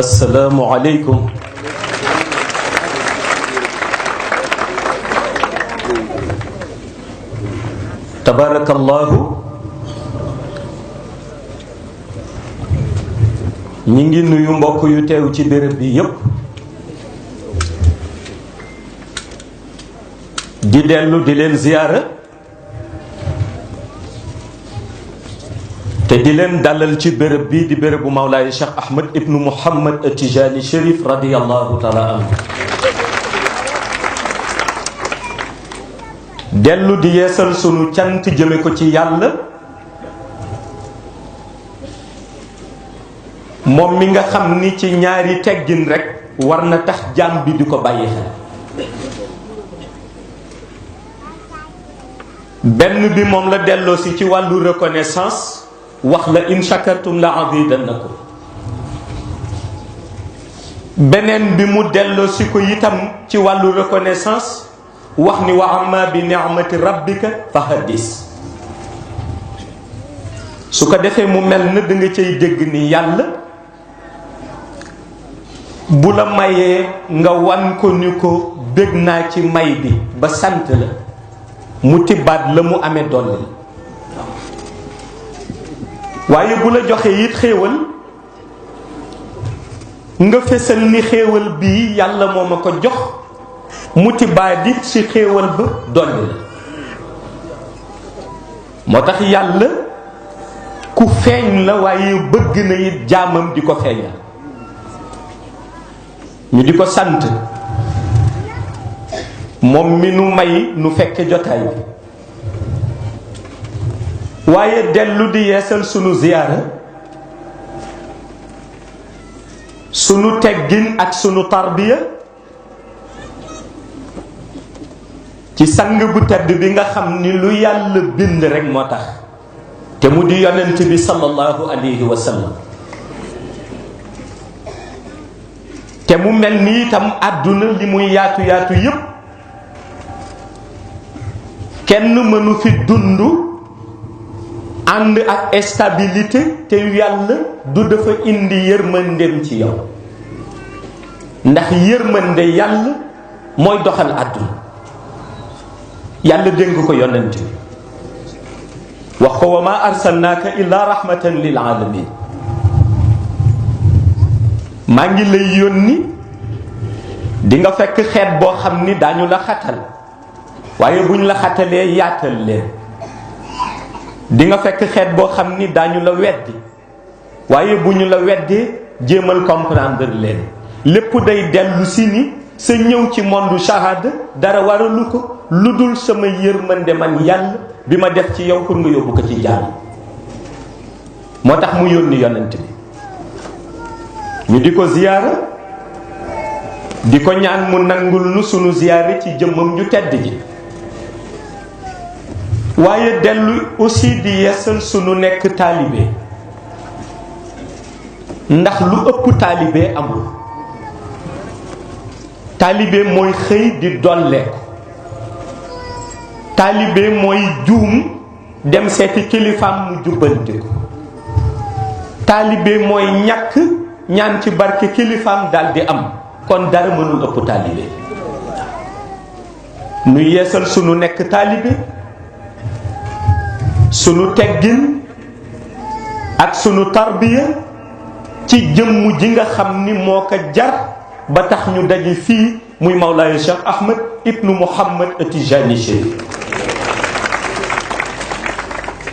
assalaamu aleykum. tabarakallahu. ñi ngi nuyu mbokk yu teew ci béréb bi yépp di dellu di leen ziyaara te di leen dalal ci béréb bi di bérébu Mawlaay Cheikh Ahmed ibnu Muhammad Atijani Chérif radiyallahu taala anhu. dellu di yeesal sunu cant jëme ko ci yàlla moom mi nga xam ni ci ñaari teggin rekk war na tax jaam bi di ko bàyyi xel. benn bi moom la delloosi ci wàllu reconnaissance wax la in shakartum la azidannakum. beneen bi mu delloosi ko itam ci wàllu reconnaissance wax ni wa amma bi ni'mati rabbika fa haddis. su ko defee mu mel na da nga cay dégg ni yàlla bu la mayee nga wan ko ni ko bég naa ci may bi ba sant la mu tibbaat la mu amee dolli. waaye bu la joxee it xéewal nga fesal ni xéewal bii yàlla moo ma ko jox mu tibbaat it ci xéewal ba dolli la. moo tax yàlla ku feeñ la waaye bëgg na it jaamam di ko feeñal. ñu di ko sant moom mi nu may nu fekke jotaay bi waaye dellu di yeesal sunu ziyaara sunu teggin ak sunu tarbiya ci sang bu tedd bi nga xam ni lu yàlla bind rekk moo tax te mu di yonent bi sallallahu alayhi wa sallam. te mu mel ni itam àdduna li muy yaatu yaatu yépp kenn mënu fi dund ànd ak stabilité te yàlla du dafa indi yërmandeem ci yow. ndax yërmande yàlla mooy doxal àdduna. yàlla dénk ko yonent bi wax ko wa ma arsalnaaka illa rahmatan lil alamin. maa ngi lay yónni di nga fekk xeet boo xam ni daañu la xatal waaye buñ la xatalee yaatal leen. di nga fekk xeet boo xam ni daañu la weddi waaye bu ñu la weddee jéemal comprendre leen. lépp day dellu si ni sa ñëw ci monde shahada dara waralu ko lu dul sama yërmande man yàlla bi ma def ci yow pour nga yóbbu ko ci jaam. moo tax mu yónni yonent bi. ñu di ko ziyaara di ko ñaan mu nangul nu sunu ziyaara ci jëmmam ju tedd ji waaye dellu aussi di yeesal sunu nekk taalibe ndax lu ëpp taalibe amul. taalibe mooy xëy di dolleeku. taalibe mooy juum dem seeti kilifaam mu jubbanti ko. taalibe mooy ñàkk ñaan ci barke kilifaam daldi am. kon dara mënul ëpp taalibe. nu yeesal sunu nekk taalibe sunu teggin ak sunu tarbiya ci jëmm ji nga xam ni moo ko jar ba tax ñu daje fii muy Mawlaaya Cheikh Ahmed ibnu Muhammad Atijani Chérif.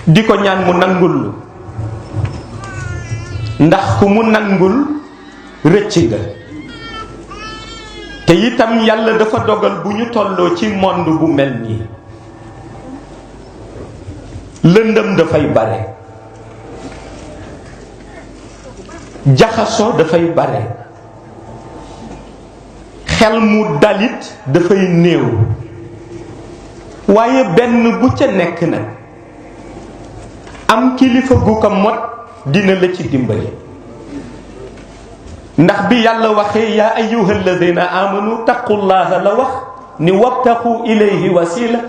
di ko ñaan mu nangul ndax ku mu nangul rëcc nga. te itam yàlla dafa dogal bu ñu tolloo ci monde bu mel nii lëndëm dafay bare, jaxasoo dafay bare, xel mu dalit dafay néew. waaye benn bu ca nekk nag am kilifa gu ko mot dina la ci dimbali. ndax bi yàlla waxee yaa ayyuha alladina amanu taqullaha la wax ni wabtaqu ilayhi wasila.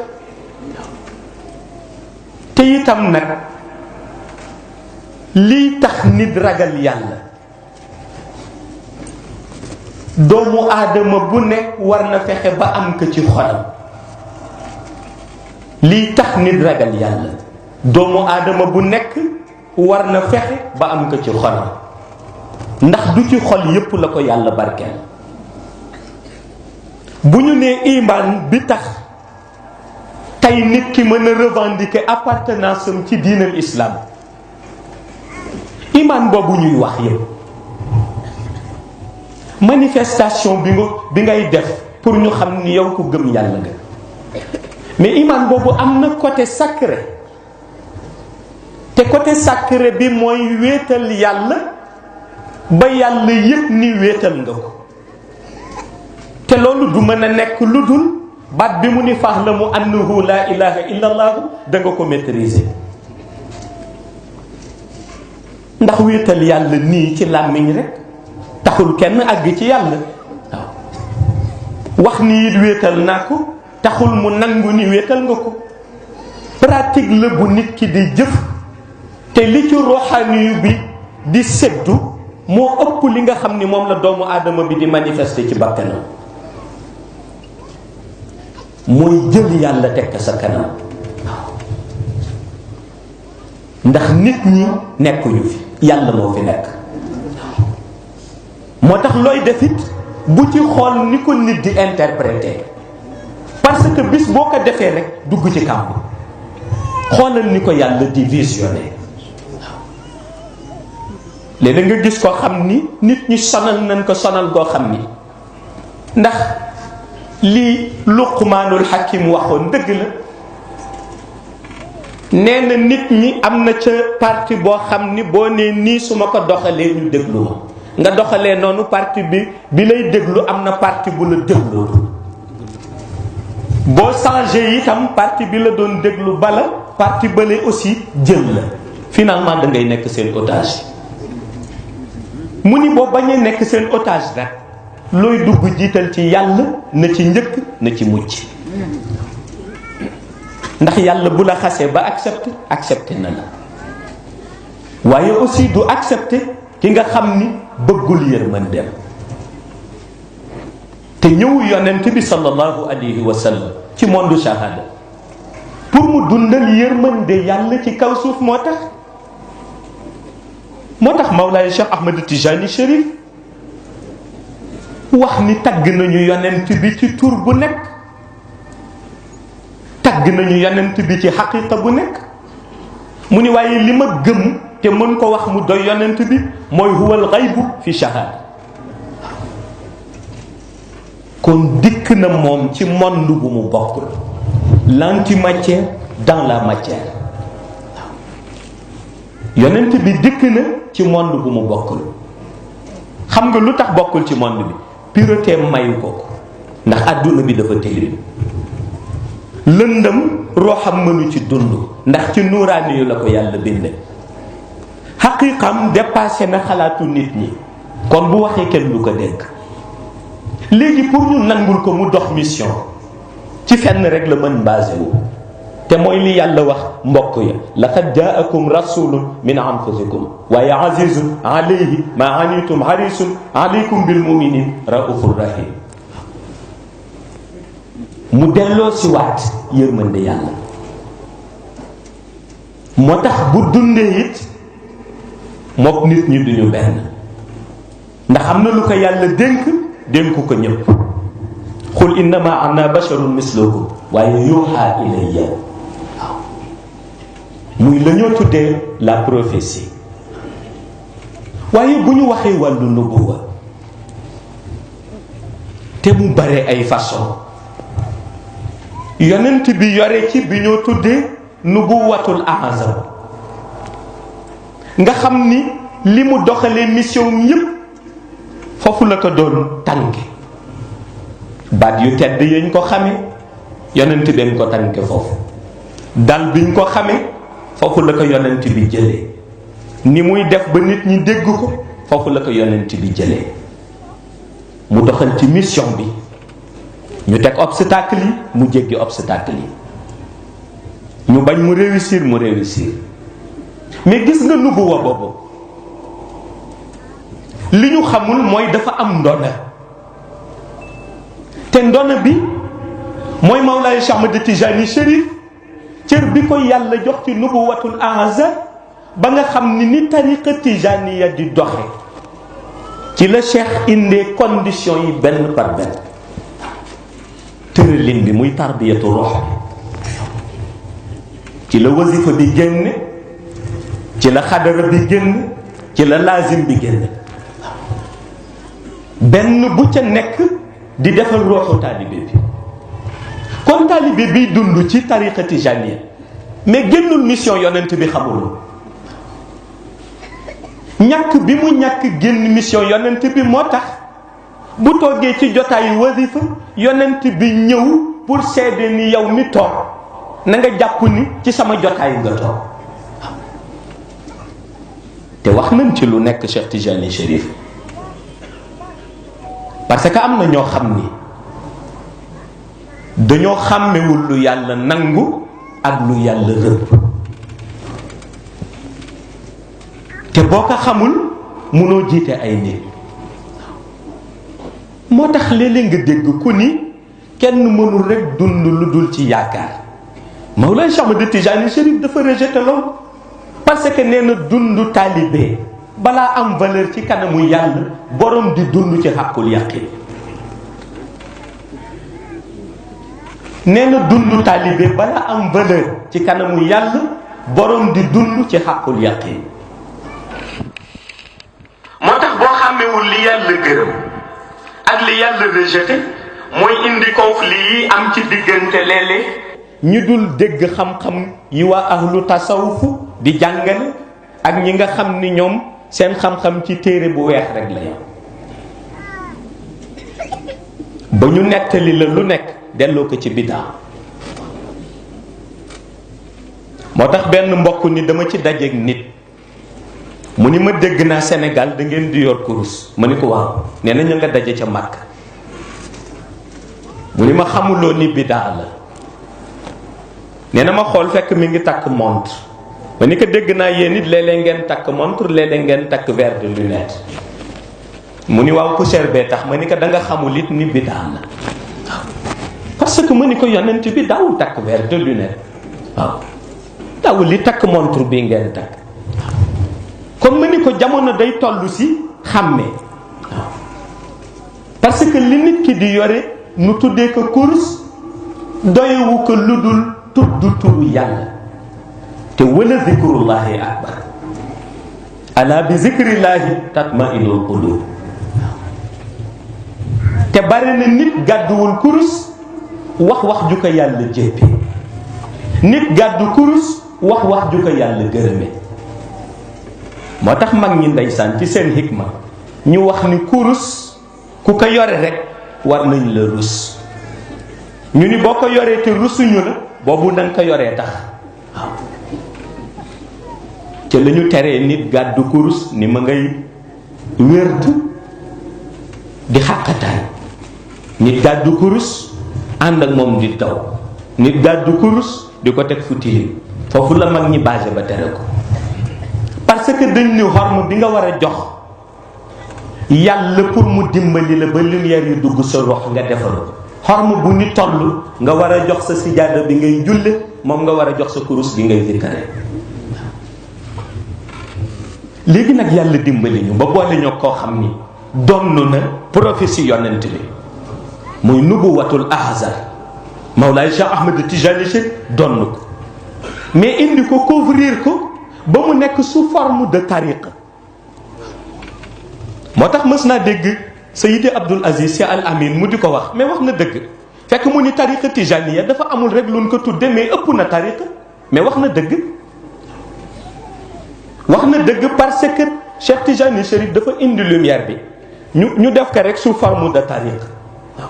te itam nag lii tax nit ragal yàlla doomu aadama bu nekk war na fexe ba am ko ci xolam. lii tax nit ragal yàlla doomu aadama bu nekk war na fexe ba am ko ci xolam, ndax du ci xol yépp la ko yàlla barkeel. bu ñu nee iman bi tax tey nit ki mën a revendiquer appartenance am ci diinal islam, iman boobu ñuy wax yépp manifestation bi ngay def pour ñu xam ni yow ku gëm yàlla nga, mais iman boobu am na côté sacré, te côté sacré bi mooy wéetal yàlla ba yàlla yëg ni wéetal nga ko. te loolu du mën a nekk lu dul baat bi mu ni fa'lamu annahu laa ilaha illa allah da nga ko maîtriser. ndax wéetal yàlla nii ci làmmiñ rek taxul kenn àgg ci yàlla. waaw wax ni it wéetal naa ko taxul mu nangu ni wéetal nga ko. pratique la bu nit ki di jëf, te li ci roxaani bi di seddu moo ëpp li nga xam ni moom la doomu aadama bi di manifester ci bakkanam. mooy jël yàlla tekk sa kanam. ndax nit ñi nekkuñu fi, yàlla moo fi nekk. moo tax looy def it bu ci xool ni ko nit di interpréter, parce que bis boo ko defee rek dugg ci kàmb. xoolal ni ko yàlla di visionné. léegi nga gis ko xam ni nit ñi sonal nañ ko sonal goo xam ni, ndax li Luqmaanul Hakim waxoon dëgg la. nee na nit ñi am na ca parti boo xam ni boo nee nii su ma ko doxalee ñu déglu ma, nga doxalee noonu parti bi lay déglu am na parti bu la dégloo. boo changé itam parti bi la doon déglu bala parti bële aussi jël la, finalement da ngay nekk seen otage. mu ni boo bañee nekk seen otage nag looy dugg jiital ci yàlla na ci njëkk na ci mucc. ndax yàlla bu la xasee ba accepté na la, waaye aussi du accepté ki nga xam ni bëggul yërmandeem. te ñëw yonent bi sallallahu alayhi wa sallam ci monde shahada pour mu dundal yërmande yàlla ci kaw suuf moo tax Mawlaay Cheikh Ahmed Tijani Chérif wax ni tagg nañu yonent bi ci tur bu nekk, tagg nañu yonent bi ci xaqiqa bu nekk. mu ni waaye li ma gëm te mën ko wax mu doy yonent bi mooy huwal xaybu fi shahada. kon dikk na moom ci monde bu mu bokkul, l'antimatière dans la matière. yonent bi dikk na ci monde bu mu bokkul. xam nga lu tax bokkul ci monde bi? pureté mayu ko, ndax àdduna bi dafa tilim. lëndëm rooxam mënu ci dund, ndax ci nuuraani yu la ko yàlla binde. xaqiiqam dépassé na xalaatu nit ñi, kon bu waxee kenn du ko dégg. léegi pour ñu nangul ko mu dox mission ci fenn rek la mën basé wu, te mooy li yàlla wax mbokk ya, laqad jaakum rasulun min anfusikum waaye azizun alayhi ma anitum harisun alaykum bil muminin raufur rahim. mu delloo si waat yërmande yàlla. moo tax bu dundee it mook nit ñi duñu benn, ndax am na lu ko yàlla dénku ko ñëpp. qul innama ana basharun mislukum waaye yuuxa ilayya. waaw muy la ñoo tuddee la prophétie. waaye bu ñu waxee wàllu nubuwa te mu bare ay façon, yonent bi yore ci bi ñoo tuddee nubuwatul azam, nga xam ni li mu doxalee mission yépp foofu la ko doon tànke. baat yu tedd yañ ko xame yonent bi ko tànke foofu. dal biñ ko xame foofu la ko yonent bi jëlee. ni muy def ba nit ñi dégg ko foofu la ko yonent bi jëlee. mu doxal ci mission bi, ñu teg obstacle yi mu jéggi obstacle yi, ñu bañ mu réussir mais gis nga nubuwa boobu li ñu xamul mooy dafa am ndona. te ndono bi mooy Mawlaay Cheikh Ahmed Tijani Chérif cër bi ko yàlla jox ci nubuwatul azam ba nga xam ni tariqa tijaniya di doxe ci la Cheikh indee condition yi benn par benn tëralin bi muy tarbiyatu ruux ci la wasifa bi génn ci la xadara bi génn ci la lazim bi génn benn bu ca nekk di defal ruuxu taalibe bi kon taalibe biy dund ci tariqa tijaniya mais génnul mission yonent bi xamuloo ñàkk bi mu ñàkk génn mission yonent bi moo tax bu toogee ci jotaayu wasifa yonent bi ñëw pour seede ni yow mi toog na nga jàpp ni ci sama jotaay nga toog te wax nañ ci lu nekk Cheikh Tijani Chérif parce que am na ñoo xam ni dañoo xàmmewul lu yàlla nangu ak lu yàlla rëbb te boo ko xamul munoo jiite ay nit moo tax léeg-léeg nga dégg ku ni kenn mënul rek dund lu dul ci yaakaar Mawlaay Cheikh Ahmed Tijani Chérif dafa rejeté loolu parce que nee na dund taalibe balaa am valeur ci kanamu yàlla borom di dund ci xàqul yaqin nee na dund taalibe balaa am valeur ci kanamu yàlla borom di dund ci xàqul yaqin moo tax boo xàmmewul li yàlla gërëm ak li yàlla rejeté mooy indi conflit yi am ci diggante léeg-léeg ñu dul dégg xam-xam yi waa ahlu tasawufu di jàngale ak ñi nga xam ni ñoom seen xam-xam ci téere bu weex rek la yam ba ñu nettali la lu nekk delloo ko ci biddaa moo tax benn mbokk ni dama ci dajeeg nit mu ni ma dégg naa Sénégal da ngeen di yor kurus ma ni ko waaw nee na ñu nga daje ca Màkk mu ni ma xamuloo ni biddaa la nee na ma xool fekk mi ngi takk montre ma ni ko dégg naa yéen it léeg-léeg ngeen takk montre léeg-léeg ngeen takk verre de lunette mu ni waaw poussière bee tax ma ni ko da nga xamul it ni biddaa la waaw parce que ma ni ko yonent bi daawul takk verre de lunette waaw daawul li takk montre bi ngeen takk comme ma ni ko jamono day toll si xàmmee waaw parce que li nit ki di yore nu tuddee ko course doyewu ko lu dul tudd turu yàlla te wala zikrullahi akbar ala bi zikrillahi tatma'innul qulub te bari na nit gàdduwul kurus wax ju ko yàlla jéppi nit gàddu kurus wax ju ko yàlla gërëme moo tax mag ñi ndeysaan ci seen hikma ñu wax ni kurus ku ko yore rek war nañ la rus ñu ni boo ko yoree te rusuñu la boobu danga ko yoree tax waaw ca la ñu teree nit gàddu kurus ni ma ngay wérd di xàqataay nit gàddu kurus ànd ak moom di daw nit gàddu kurus di ko teg fu tilim foofu la mag ñi basé ba tere ko parce que dañ ni xorma bi nga war a jox yàlla pour mu dimbali la ba lumière yu dugg sa rox nga defaru xorma bu ni toll nga war a jox sa sijaada bi ngay julle moom nga war a jox sa kurus bi ngay zikkare léegi nag yàlla dimbali ñu ba boole ñoo koo xam ni donn na prophétie yonent bi muy nubuwatul ahzar Mawlaay Cheikh Ahmed Tijani Chérif donn ko mais indi ko couvrir ko ba mu nekk sous forme de tariqa moo tax mës naa dégg Sayyidi Abdul Aziz Sy Al Amin mu di ko wax mais wax na dëgg fekk mu ni tariqa tijaniya dafa amul rek luñ ko tudde mais ëpp na tariqa mais wax na dëgg parce que Cheikh Tijani Chérif dafa indi lumière bi ñu def ko rek sous forme de tariqa waaw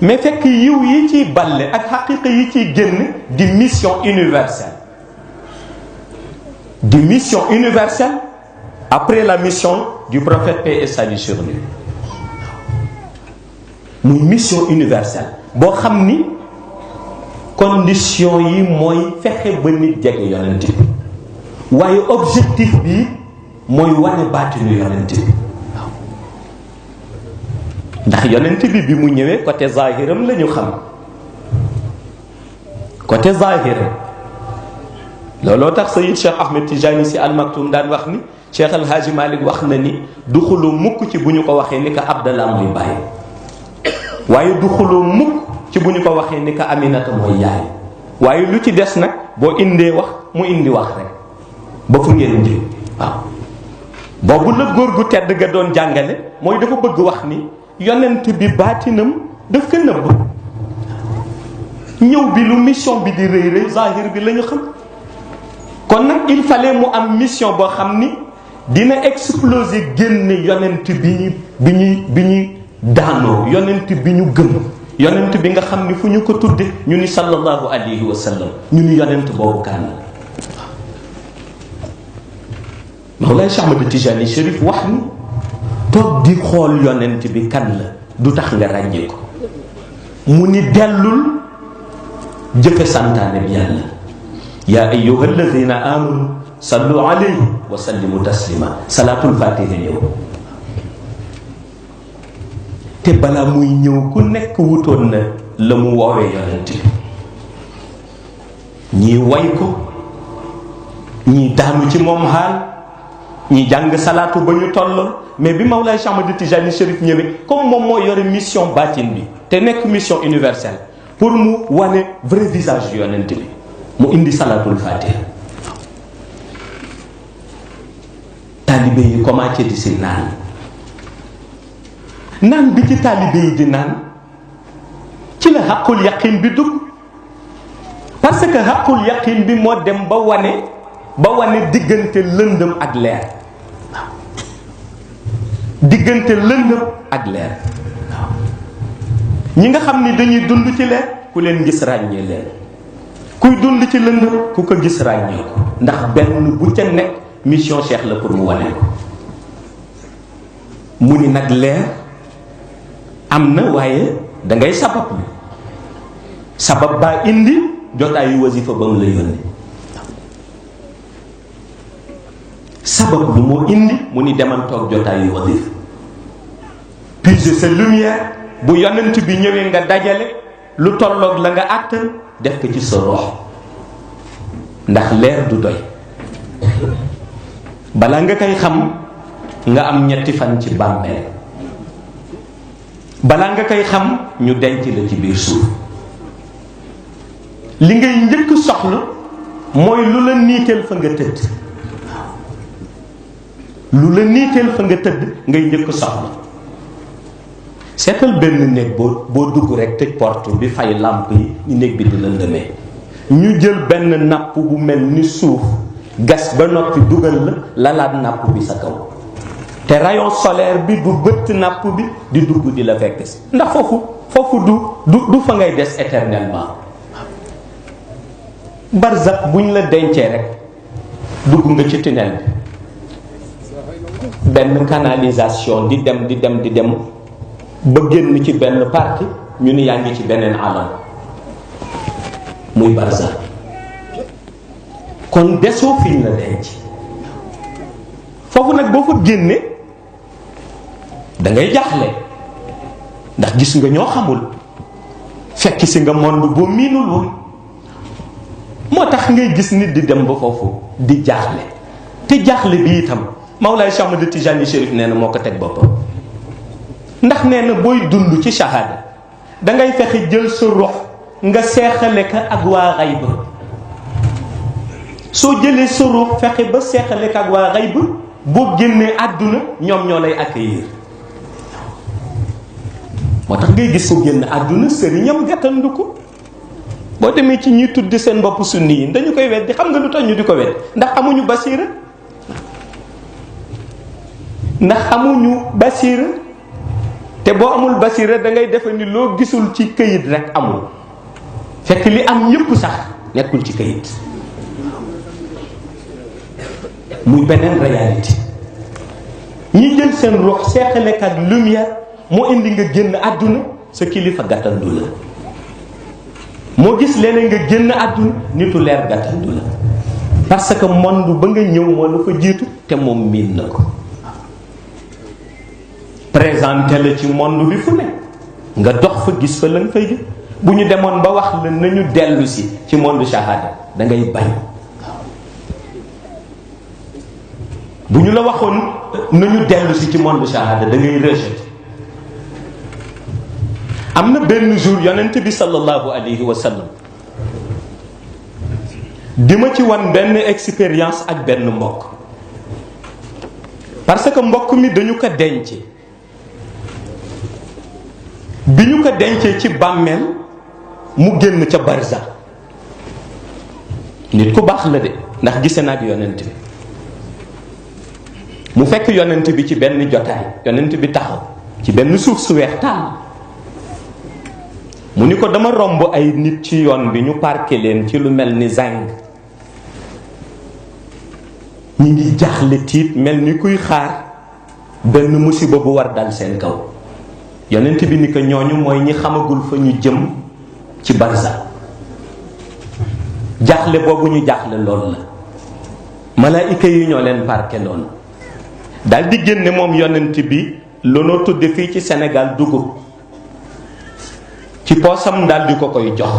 mais fekk yiw yi ciy balle ak xaqiqa yi ciy génn di mission universelle après la mission du prophète paix et salut sur lui muy mission universelle boo xam ni condition yi mooy fexe ba nit jege yonent bi waaye objectif bi mooy wane baatinu yonent bi ndax yonent bi mu ñëwee côté zahiram la ñu xam côté zahiram looloo tax Sayid Cheikh Ahmed Tijani si Al Maktoum daan wax ni Cheikh El Hadji Malick wax na ni du xuloo mukk ci bu ñu ko waxee ni ko Abdallah mooy bàyyi waaye du xuloo mukk ci bu ñu ko waxee ni ko Aminata mooy yaay waaye lu ci des nag boo indee wax mu indi wax rek ba fu ngeen jëm waaw boobu la góor gu tedd ga doon jàngale mooy dafa bëgg wax ni yonent bi baatinam daf ko nëbb ñëw bi lu mission bi di rëy rëy zahir bi la ñu xam kon nag il fallait mu am mission boo xam ni dina exploser génne yonent bi ñuy daanoo yonent bi ñu gëm yonent bi nga xam ni fu ñu ko tudde ñu ni sallallahu alayhi wa sallam ñu ni yonent boobu kan la Mawlaay Cheikh Ahmad Tijani Chérif wax ni toog di xool yonent bi kan la du tax nga ràññee ko mu ni dellul jëfe santaane bi yàlla yaa ayyuha alladina amanu sallu alayhi wa sallimu taslima salaatul fatiha ñëw te balaa muy ñëw ku nekk wutoon na la mu woowee yonent bi ñii way ko ñii daanu ci moom xaal ñii jàng salaatu ba ñu tolloon mais bi Mawlaay Cheikh Ahmad Tijani Chérif ñëwee comme moom moo yore mission baatin bi te nekk mission universelle pour mu wane vrai visage yonent bi mu indi salaatul fatiha taalibe yi commencé di si naan bi ci taalibe yi di naan ci la xaqul yaqin bi dugg parce que xaqul yaqin bi moo dem ba wane diggante lëndëm ak leer diggante lëndëm ak leer waaw ñi nga xam ni dañuy dund ci leer ku leen gis ràññee leen kuy dund ci lëndëm ku ko gis ràññee ko ndax benn bu ca nekk mission Cheikh la pour mu wane ko mu ni nag leer am na waaye dangay sabab bi sabab baa indi jotaayu wasifa ba mu la yónni sabab lu moo indi mu ni demal toog jotaayu wasifa puiser sa lumière bu yonent bi ñëwee nga dajale lu tolloog la nga àttan def ko ci sa rox ndax leer du doy balaa nga koy xam nga am ñetti fan ci bàmmeel balaa nga koy xam ñu denc la ci biir suuf li ngay njëkk soxla mooy lu la niiteel fa nga tëdd lu la niiteel fa nga tëdd ngay njëkk soxla seetal benn néeg boo dugg rek tëj porte bi fay làmp yi ñu néeg bi di lëndëmee ñu jël benn napp bu mel ni suuf gas ba noppi dugal la lalaat napp bi sa kaw te rayon solaire bi du bëtt napp bi di dugg di la fekk si ndax foofu du fa ngay des éternellement barzak buñ la dencee rek dugg nga ci tunnel bi benn canalisation di dem ba génn ci benn partie ñu ni yaa ngi ci beneen alam muy barzak kon desoo fiñ la denc foofu nag boo fa génnee da ngay jaaxle ndax gis nga ñoo xamul fekk si nga monde boo miinul woon moo tax ngay gis nit di dem ba foofu di jaaxle te jaaxle bi itam Mawlaay Cheikh Ahmad Tijani Chérif nee na moo ko teg boppam ndax nee na booy dund ci shahada dangay fexe jël sa rox nga seexale ka ak waa xayb soo jëlee sa rox fexe ba seexale ka ak waa xayb boo génnee àdduna ñoom ñoo lay accueillir moo tax ngay gis ko génn àdduna sëriñam gàttandu ko boo demee ci ñuy tuddi seen bopp sunni yi dañu koy weddi xam nga lu tax ñu di ko weddi ndax amuñu basiira te boo amul basiira da ngay defe ni loo gisul ci këyit rek amul fekk li am yépp sax nekkul ci këyit muy beneen réalité ñi jël seen ruux seexale ak lumière moo indi nga génn àdduna sa kilifa gàttandu la moo gis leneen nga génn àdduna nitu leer gàttandu la parce que monde ba nga ñëw moo la fa jiitu te moom miin na ko présenté la ci monde bi fu ne nga dox fa gis fa la nga fay gis. bu ñu demoon ba wax la nañu dellu si ci monde shahada da ngay bañ. bu ñu la waxoon nañu dellu si ci monde shahada da ngay rejeté. am na benn jour yonent bi sallallahu alayhi wa sallam di ma ci wan benn expérience ak benn mbokk. parce que mbokk mi dañu ko denc bi ñu ko dencee ci bàmmeel mu génn ca barza. nit ku baax la de ndax gise na ak yonent bi. mu fekk yonent bi ci benn jotaay yonent bi taxaw ci benn suuf su weex tàll. mu ni ko dama romb ay nit ci yoon bi ñu parqué leen ci lu mel ni zinc. ñi ngi jaaxle tiit mel ni kuy xaar benn musiba bu war dal seen kaw. yonent bi ni ko ñooñu mooy ñi xamagul fa ñu jëm ci barza. jaaxle boobu ñu jaaxle lool la malaayika yi ñoo leen parqué lool. daal di génne moom yonent bi looloo tudde fii ci Sénégal dugub ci poosam daal di ko koy jox.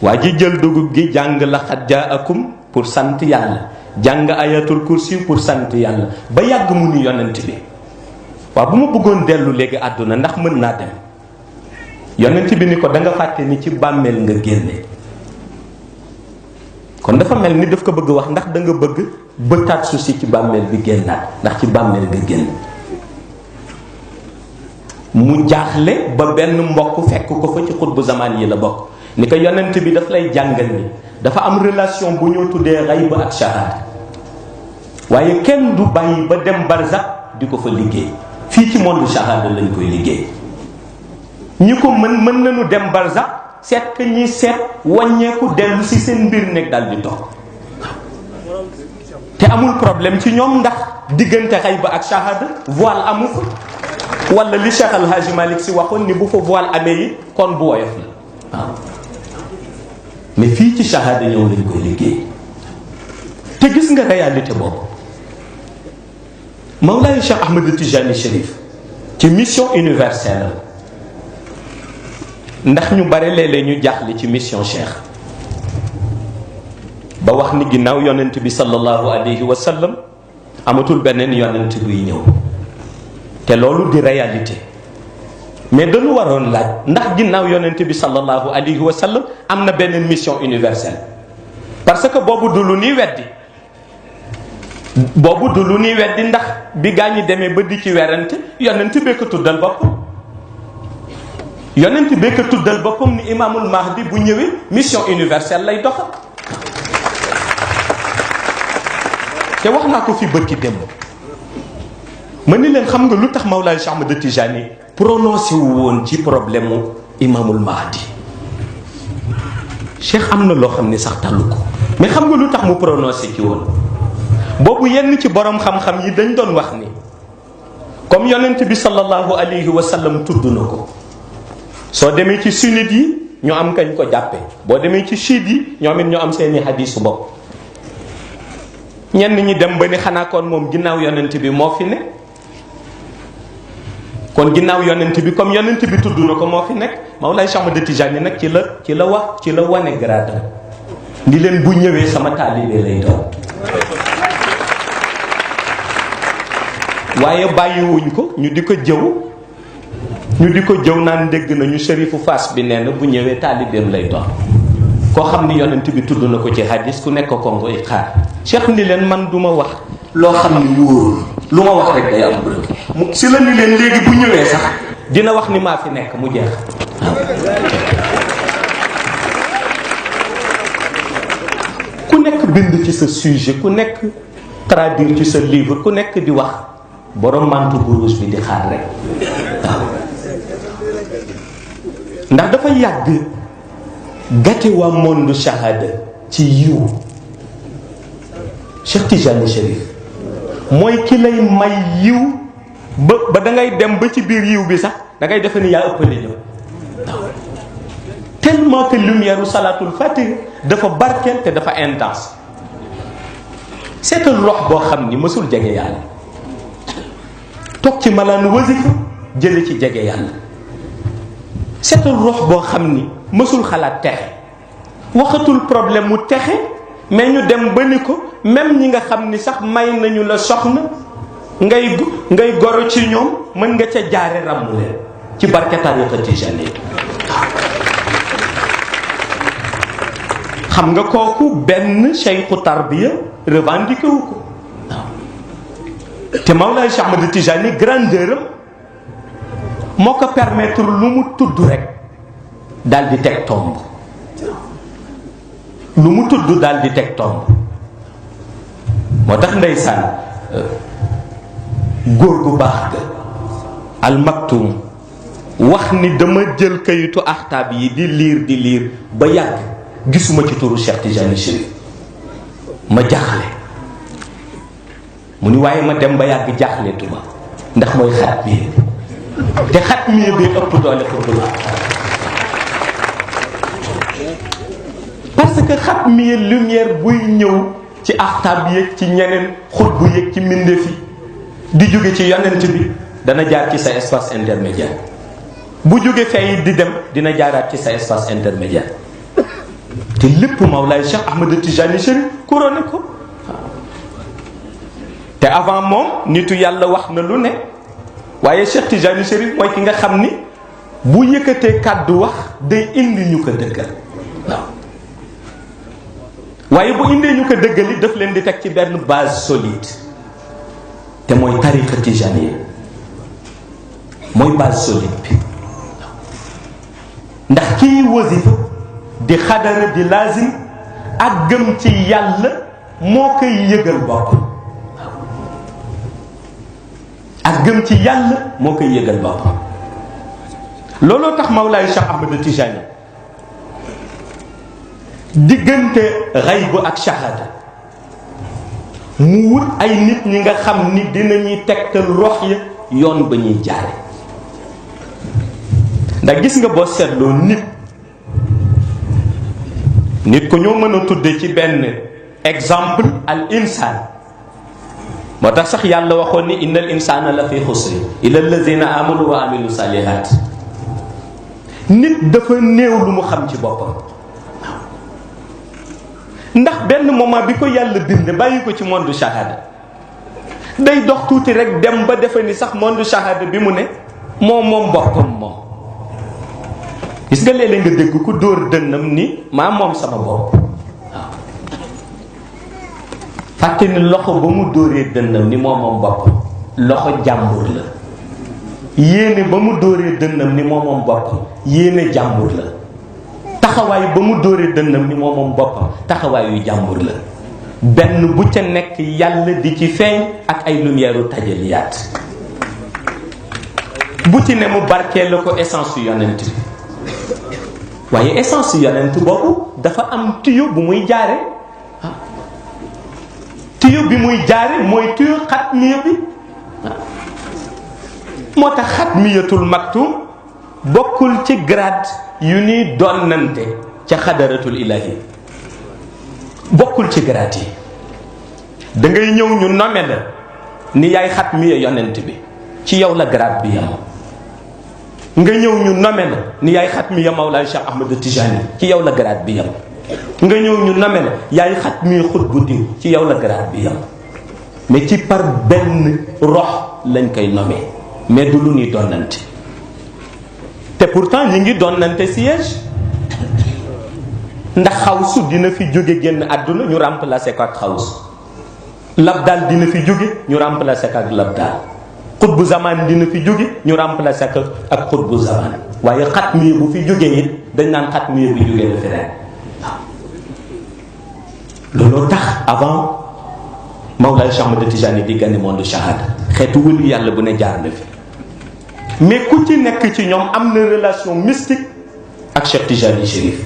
waa ji jël dugub gi jàng laqad jaakum pour sant yàlla, jàng ayatul kursi pour sant yàlla ba yàgg mu ni yonent bi waaw bu ma bëggoon dellu léegi àdduna ndax mën naa dem. yonent bi ni ko da nga fàtte ni ci bàmmeel nga génne. kon dafa mel ni daf ko bëgg wax ndax da nga bëgg bëtaat su si ci bàmmeel bi génnaat ndax ci bàmmeel nga génn. mu jaaxle ba benn mbokk fekk ko fa ci xutbu zamaan yi la bokk ni ko yonent bi daf lay jàngal ni dafa am relation bu ñoo tuddee xayb ak shahada waaye kenn du bàyyi ba dem barzak di ko fa liggéey. fii ci monde shahada lañ koy liggéey. ñi ko mën nañu dem barzak seet ka ñi seet wàññeeku dellu si seen mbir nekk dal di toog te amul problème ci ñoom ndax diggante xayb ak shahada voile amu fa. wala li Cheikh Al Hadji Malick si waxoon ni bu fa voile amee yi kon bu woyof la waaw. mais fii ci shahada ñëw lañ koy liggéey. te gis nga réalité boobu Mawlaay Cheikh Ahmed Tijani Chérif ci mission universelle ndax ñu bare léeg-léeg ñu jaaxle ci mission Cheikh ba wax ni ginnaaw yonent bi sallallahu alayhi wa sallam amatul beneen yonent buy ñëw. te loolu di réalité mais dañu waroon laaj ndax ginnaaw yonent bi sallallahu alayhi wa sallam am na beneen mission universelle. parce que boobu du lu ñuy weddi ndax bi gaa ñi demee ba di ci werante yonent bee ko tuddal boppam. yonent bee ko tuddal boppam ni imaamul mahdi bu ñëwee mission universelle lay doxal. te wax naa ko fi bërki démb ma ni leen xam nga lu tax Mawlaay Cheikh Ahmed Tijani prononcé wu woon ci problème mu imaamul mahdi. Cheikh am na loo xam ni sax tàllu ko mais xam nga lu tax mu prononcé ci woon boobu yenn ci borom xam-xam yi dañ doon wax ni comme yonent bi sallallahu alayhi wa sallam tudd na ko soo demee ci sunnit yi ñu am kañ ko jàppe boo demee ci chiite yi ñoom it ñu am seeni hadiisu bopp. ñenn ñi dem ba ni xanaa kon moom ginnaaw yonent bi moo fi ne kon ginnaaw yonent bi comme yonent bi tudd na ko moo fi nekk. Mawlaay Cheikh Ahmed Tijani nag ci la wane grade ni leen bu ñëwee sama taalibe lay doon. waaye bàyyiwuñ ko ñu di ko jëw naan dégg nañu shérifu Fass bi nee na bu ñëwee taalibeem lay doon. koo xam ni yonent bi tudd na ko ci hadis ku nekk ko ngoy xaar. Cheikh ni leen man du ma wax loo xam ni wóorul lu ma wax rek day am bërëb si la ni leen léegi bu ñëwee sax dina wax ni maa fi nekk mu jeex. ku nekk bind ci sa sujet ku nekk traduire ci sa livre ku nekk di wax borom mantu burus bi di xaar rek waaw. ndax dafa yàgg gàtte waa monde shahada ci yiw. Cheikh Tijani Chérif mooy ki lay may yiw ba da ngay dem ba ci biir yiw bi sax da ngay defe ni yaa ëppale ñëw waaw. tellement que lumière u salatul fatih dafa barkeel te dafa intense. seetal rox boo xam ni mësul jege yàlla toog ci malaanu wasifa jële ci jege yàlla. seetal rox boo xam ni mësul xalaat texe, waxatul problème mu texe, mais ñu dem ba ni ko même ñi nga xam ni sax may nañu la soxna ngay goro ci ñoom mën nga ca jaare ràmmu leen ci barke tariqa Tijani. xam nga kooku benn cheikhu tarbiya revendiqué wu ko te Mawlaay Cheikh Ahmad Tijani grandeur am moo ko permettre lu mu tudd rek daal di teg tomb, lu mu tudd daal di teg tomb. moo tax ndeysaan góor gu baax ga Al Maktoum wax ni dama jël kayitu axtaab yi di liir ba yàgg gisuma ci turu Cheikh Tijani Chérif ma jaaxle. mu ni waaye ma dem ba yàgg jaaxle tuma ndax mooy xat mi te xat mi bi ëpp doole ko bëgg, parce que xat mi lumière buy ñëw ci axtaab yéeg ci ñeneen xut bu yéeg ci mbindeef yi di jóge ci yonent bi dana jaar ci sa espace intermédiaire, bu jóge fay di dem dina jaaraat ci sa espace intermédiaire. te lépp Mawlaay Cheikh Ahmad Tijani Chérif couronné ko. te avant moom nitu yàlla wax na lu ne, waaye Cheikh Tijani Chérif mooy ki nga xam ni bu yëkkatee kàddu wax day indi ñu ko dëggal. waaw waaye bu indee ñu ko dëggali daf leen di teg ci benn base solide, te mooy tariqa Tijani mooy base solide bi. ndax kii wasifa di xadara di lazim ak gëm ci yàlla moo koy yëgal boppam. ak gëm ci yàlla moo koy yëgal boppam. looloo tax Mawlaay Cheikh Ahmad Tijani diggante xayb ak shahada mu wut ay nit ñi nga xam ni dinañuy tegtal rox ya yoon ba ñuy jaare. ndax gis nga boo seetloo nit ko ñoo mën a tudde ci benn exemple al insaan. moo tax sax yàlla waxoon ni innal insaana la fi xusri illa allazina amanu wa amilu salihat. nit dafa néew lu mu xam ci boppam, ndax benn moment bi ko yàlla bind bàyyi ko ci monde shahada day dox tuuti rek dem ba defe ni sax monde shahada bi mu ne moom boppam moom. gis nga léeg-léeg nga dégg ku dóor dënnam ni maa moom sama bopp. waaw fàtte ni loxo ba mu dóoree dënnam ni moom boppam loxo jàmbur la. yéene ba mu dóoree dënnam ni moom boppam yéene jàmbur la. taxawaay ba mu dóoree dënnam ni moom boppam taxawaayu jàmbur la. benn bu ca nekk yàlla di ci feeñ ak ay lumière u tajaliyaat. bu ci ne mu barkee la ko essence yu yonent bi. waaye essence yu yonent boobu dafa am tuyo bu muy jaare. tuyo bi muy jaare mooy tuyo xatmiya bi. moo tax xatmiyatul maktum bokkul ci grade yu ni donnante ca xadaratul ilahi, bokkul ci grade yi. da ngay ñëw ñu nome la ni yaay xatmiya yonent bi, ci yow la grade bi yam. nga ñëw ñu nome la ni yaay xatmiya Mawlaay Cheikh Ahmad Tijani, ci yow la grade bi yam. nga ñëw ñu nome la yaay xatmiya xutbu diw, ci yow la grade bi yam. mais ci par benn rox lañ koy nomee, mais du lu ñuy donnante. te pourtant ñi ngi donnante siège, ndax xawsu dina fi jóge génn àdduna ñu remplacer ko ak xawsu. labdaal dina fi jóge ñu remplacer ko ak labdaal. xutbu zaman dina fi jóge ñu remplacer ko ak xutbu zaman. waaye xatmiya bu fi jógee it dañ naan xatmiya bi jóge na fi ren. looloo tax avant Mawlaay Cheikh Ahmad Tijani di gane monde shahada xeetu wëlu yàlla bu ne jaar na fi. mais ku ci nekk ci ñoom am na relation mystique ak Cheikh Tijani Chérif.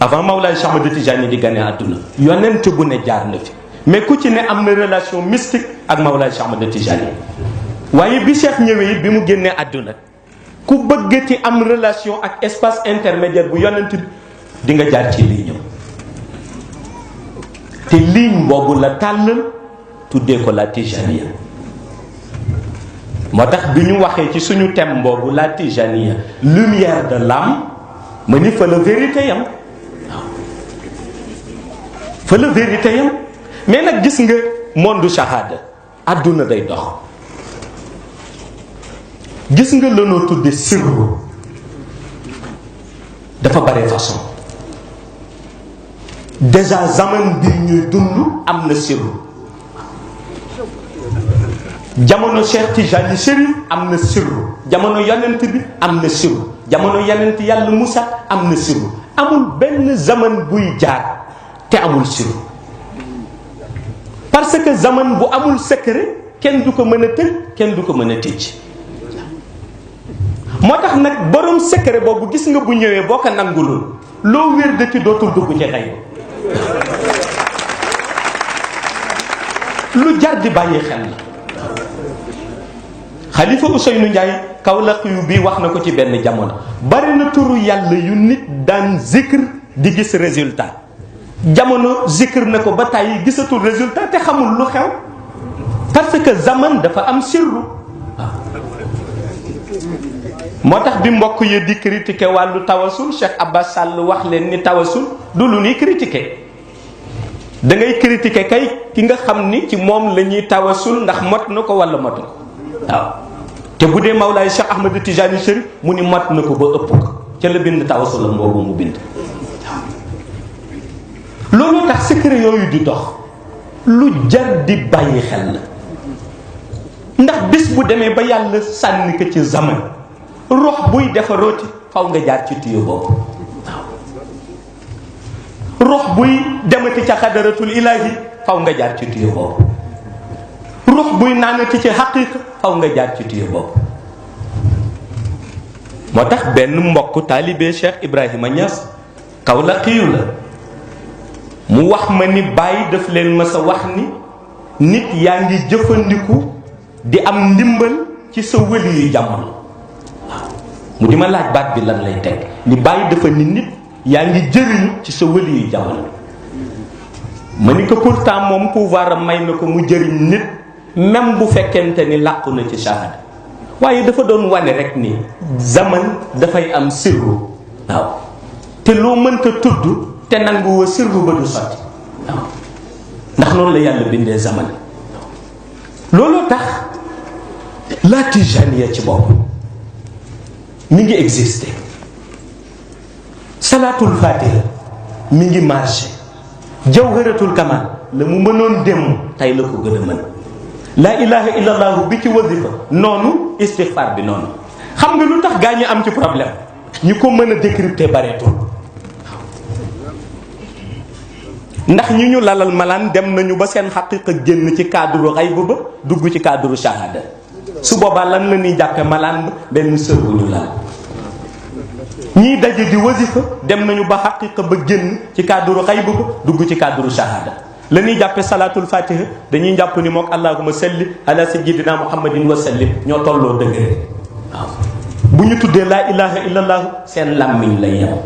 avant Mawlaay Cheikh Ahmad Tijani di gane àdduna yonent bu ne jaar na fi, mais ku ci ne am na relation mystique ak Mawlaay Cheikh Ahmad Tijani. waaye bi Cheikh ñëwee it bi mu génnee àdduna ku bëggati am relation ak espace intermédiaire bu yonent bi di nga jaar ci ligne am. te ligne boobu la tàllal tuddee ko la Tijaniya. moo tax bi ñu waxee ci suñu thème boobu la tijaniya lumière de l'âme ma ni fa la vérité yam waaw fa la vérité yam. mais nag gis nga monde shahada àdduna day dox. gis nga lanoo tudde sirru dafa bare façon. déjà zaman bi ñuy dund am na sirru. jamono Cheikh Tijani Chérif am na sirru. jamono yonent bi am na sirru. jamono yonent yàlla Moussa am na sirru. amul benn zaman buy jaar te amul sirru. parce que zaman bu amul secret kenn du ko mën a tëj kenn du ko mën a tëj. moo tax nag borom secret boobu gis nga bu ñëwee boo ko nangulul loo wér de ci dootul dugg ci xëy lu jar di bàyyi xel la. Xalifa Ousseynou Ndiaye Kaolack yu bii wax na ko ci benn jamono bari na turu yàlla yu nit daan zikr di gis résultat jamono zikr na ko ba tàyyi gisatul résultat te xamul lu xew parce que zaman dafa am sirru. moo tax bi mbokk yi di critiquer wàllu tawasul Cheikh Abbas Sall wax leen ni tawasul du lu ñuy critiquer da ngay critiquer kay ki nga xam ni ci moom la ñuy tawasul ndax mot na ko wala motu ko waaw. te bu dee Mawlaay Cheikh Ahmed Tijani Chérif mu ni mot na ko ba ëpp ko ca la bind tawasulam boobu mu bind. loolu tax secret yooyu di dox lu jar di bàyyi xel la ndax bis bu demee ba yàlla sànni ko ci zaman rox buy defarooti faw nga jaar ci tuyo boobu waaw. rox buy demati ca xadaratul ilahi faw nga jaar ci tuyo boobu. rox buy naanati ci xaqiqa faw nga jaar ci tuyo boobu. moo tax benn mbokk taalibe Cheikh Ibrahima Niass Kawlaxiyu la mu wax ma ni bàyyi daf leen ma sa wax ni nit yaa ngi jëfandiku di am ndimbal ci sa wëli yu jamono waaw. mu di ma laaj baat bi lan lay teg ni bàyyi dafa ni nit yaa ngi jëriñu ci sa wëli yu jamono. ma ni ko pourtant moom pouvoir am may na ko mu jëriñ nit même bu fekkente ni làqu na ci shahada waaye dafa doon wane rek ni zaman dafay am sirru waaw. te loo mënta tudd te nangu wa sirru ba du sotti waaw. ndax noonu la yàlla bindee zaman looloo tax la tijaniya ci bopp mi ngi exister. salatul fatiha mi ngi marché. jawharatul kamal la mu mënoon démb tey la ko gën a mën. la ilaha illallah bi ci wasifa noonu istighfar bi noonu. xam nga lu tax gaa ñi am ci problème ñi ko mën a décrypter bareetul ndax ñi ñu lalal malaan dem nañu ba seen xaqiqa génn ci cadre xayb ba dugg ci cadre shahada su boobaa lan la ñuy jàppe malaan benn sër bu ñu lal. ñiy daje di wasifa dem nañu ba xaqiqa ba génn ci cadre xayb ba dugg ci cadre shahada la ñuy jàppe salatul fatiha dañuy jàpp ni mook allahumma salli ala sayyidina muhammadin wa sallim ñoo tolloo dëgg waaw. bu ñu tuddee laa ilaha illallah seen làmmiñ lay yem.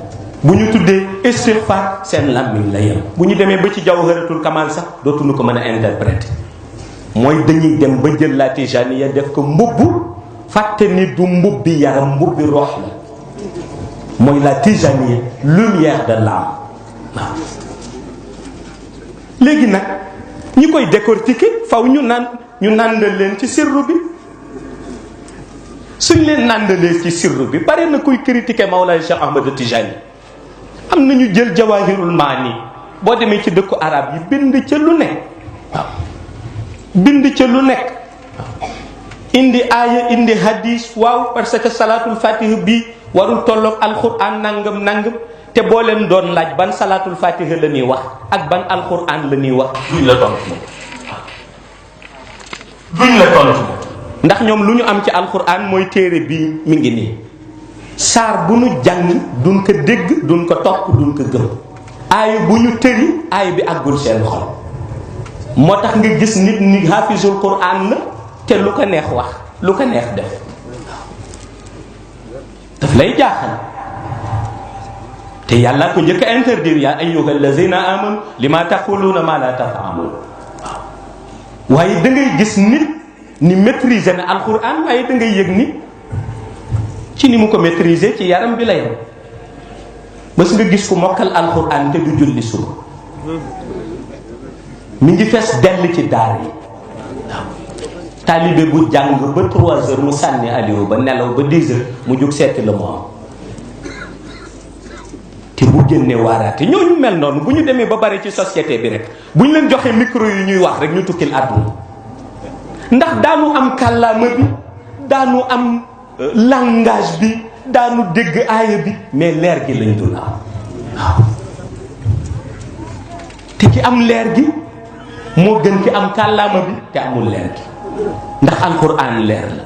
bu ñu tuddee istighfar seen làmmiñ lay yem. bu ñu demee ba ci jawharatul kamal sax dootuñu ko mën a interpréter. mooy dañuy dem ba jël la tijaniya def ko mbubb fàtte ni du mbubbi yaram mbubbi rox la. mooy la tijaniya lumière de l'âme waaw. léegi nag ñi koy décortiquer faw ñu nàndal leen ci sirru bi. suñ leen nàndalee ci sirru bi bare na kuy critiquer Mawlaay Cheikh Ahmed Tijani. am na ñu jël jawahirul maani boo demee ci dëkku arab yi bind ca lu nekk waaw. bind ca lu nekk waaw. indi aaya indi hadis waaw parce que salatul fatiha bi warul tolloog alquran nangam nangam te boo leen doon laaj ban salatul fatiha la ñuy wax ak ban alquran la ñuy wax duñ la tontu moom waaw. duñ la tontu moom ndax ñoom lu ñu am ci alquran mooy téere bii mi ngi nii saar bu ñu jàng duñ ko dégg duñ ko topp duñ ko gëm. aaya bu ñu tëri aaya bi àggul seen xol moo tax nga gis nit ni hafisul quran la te lu ko neex wax lu ko neex def daf lay jaaxal. te yàlla ko njëkk a interdire yaa ayyuha allazina amanu lima taquluna ma la taf'alun waaw. waaye da ngay gis nit ni maîtriser na alxuraan, waaye da ngay yëg ni ci ni mu ko maîtriser ci yaram bi la yam. bés nga gis ku mokkal alxuraan te du julli suba, mi ngi fees dell ci daar yi. waaw taalibe bu jàng ba 3 heures mu sànni aliou ba nelaw ba 10 heures mu jóg seeti la mu am. te bu génnee waaraate ñooñu mel noonu bu ñu demee ba bari ci société bi rek bu ñu leen joxee micro yi ñuy wax rek ñu tukkil àdduna. ndax daanu am kàllaama bi, daanu am langage bi, daanu dégg aaya bi, mais leer gi lañ dul am. waaw te ki am leer gi moo gën ki am kàllaama bi te amul leer gi, ndax alquran leer la.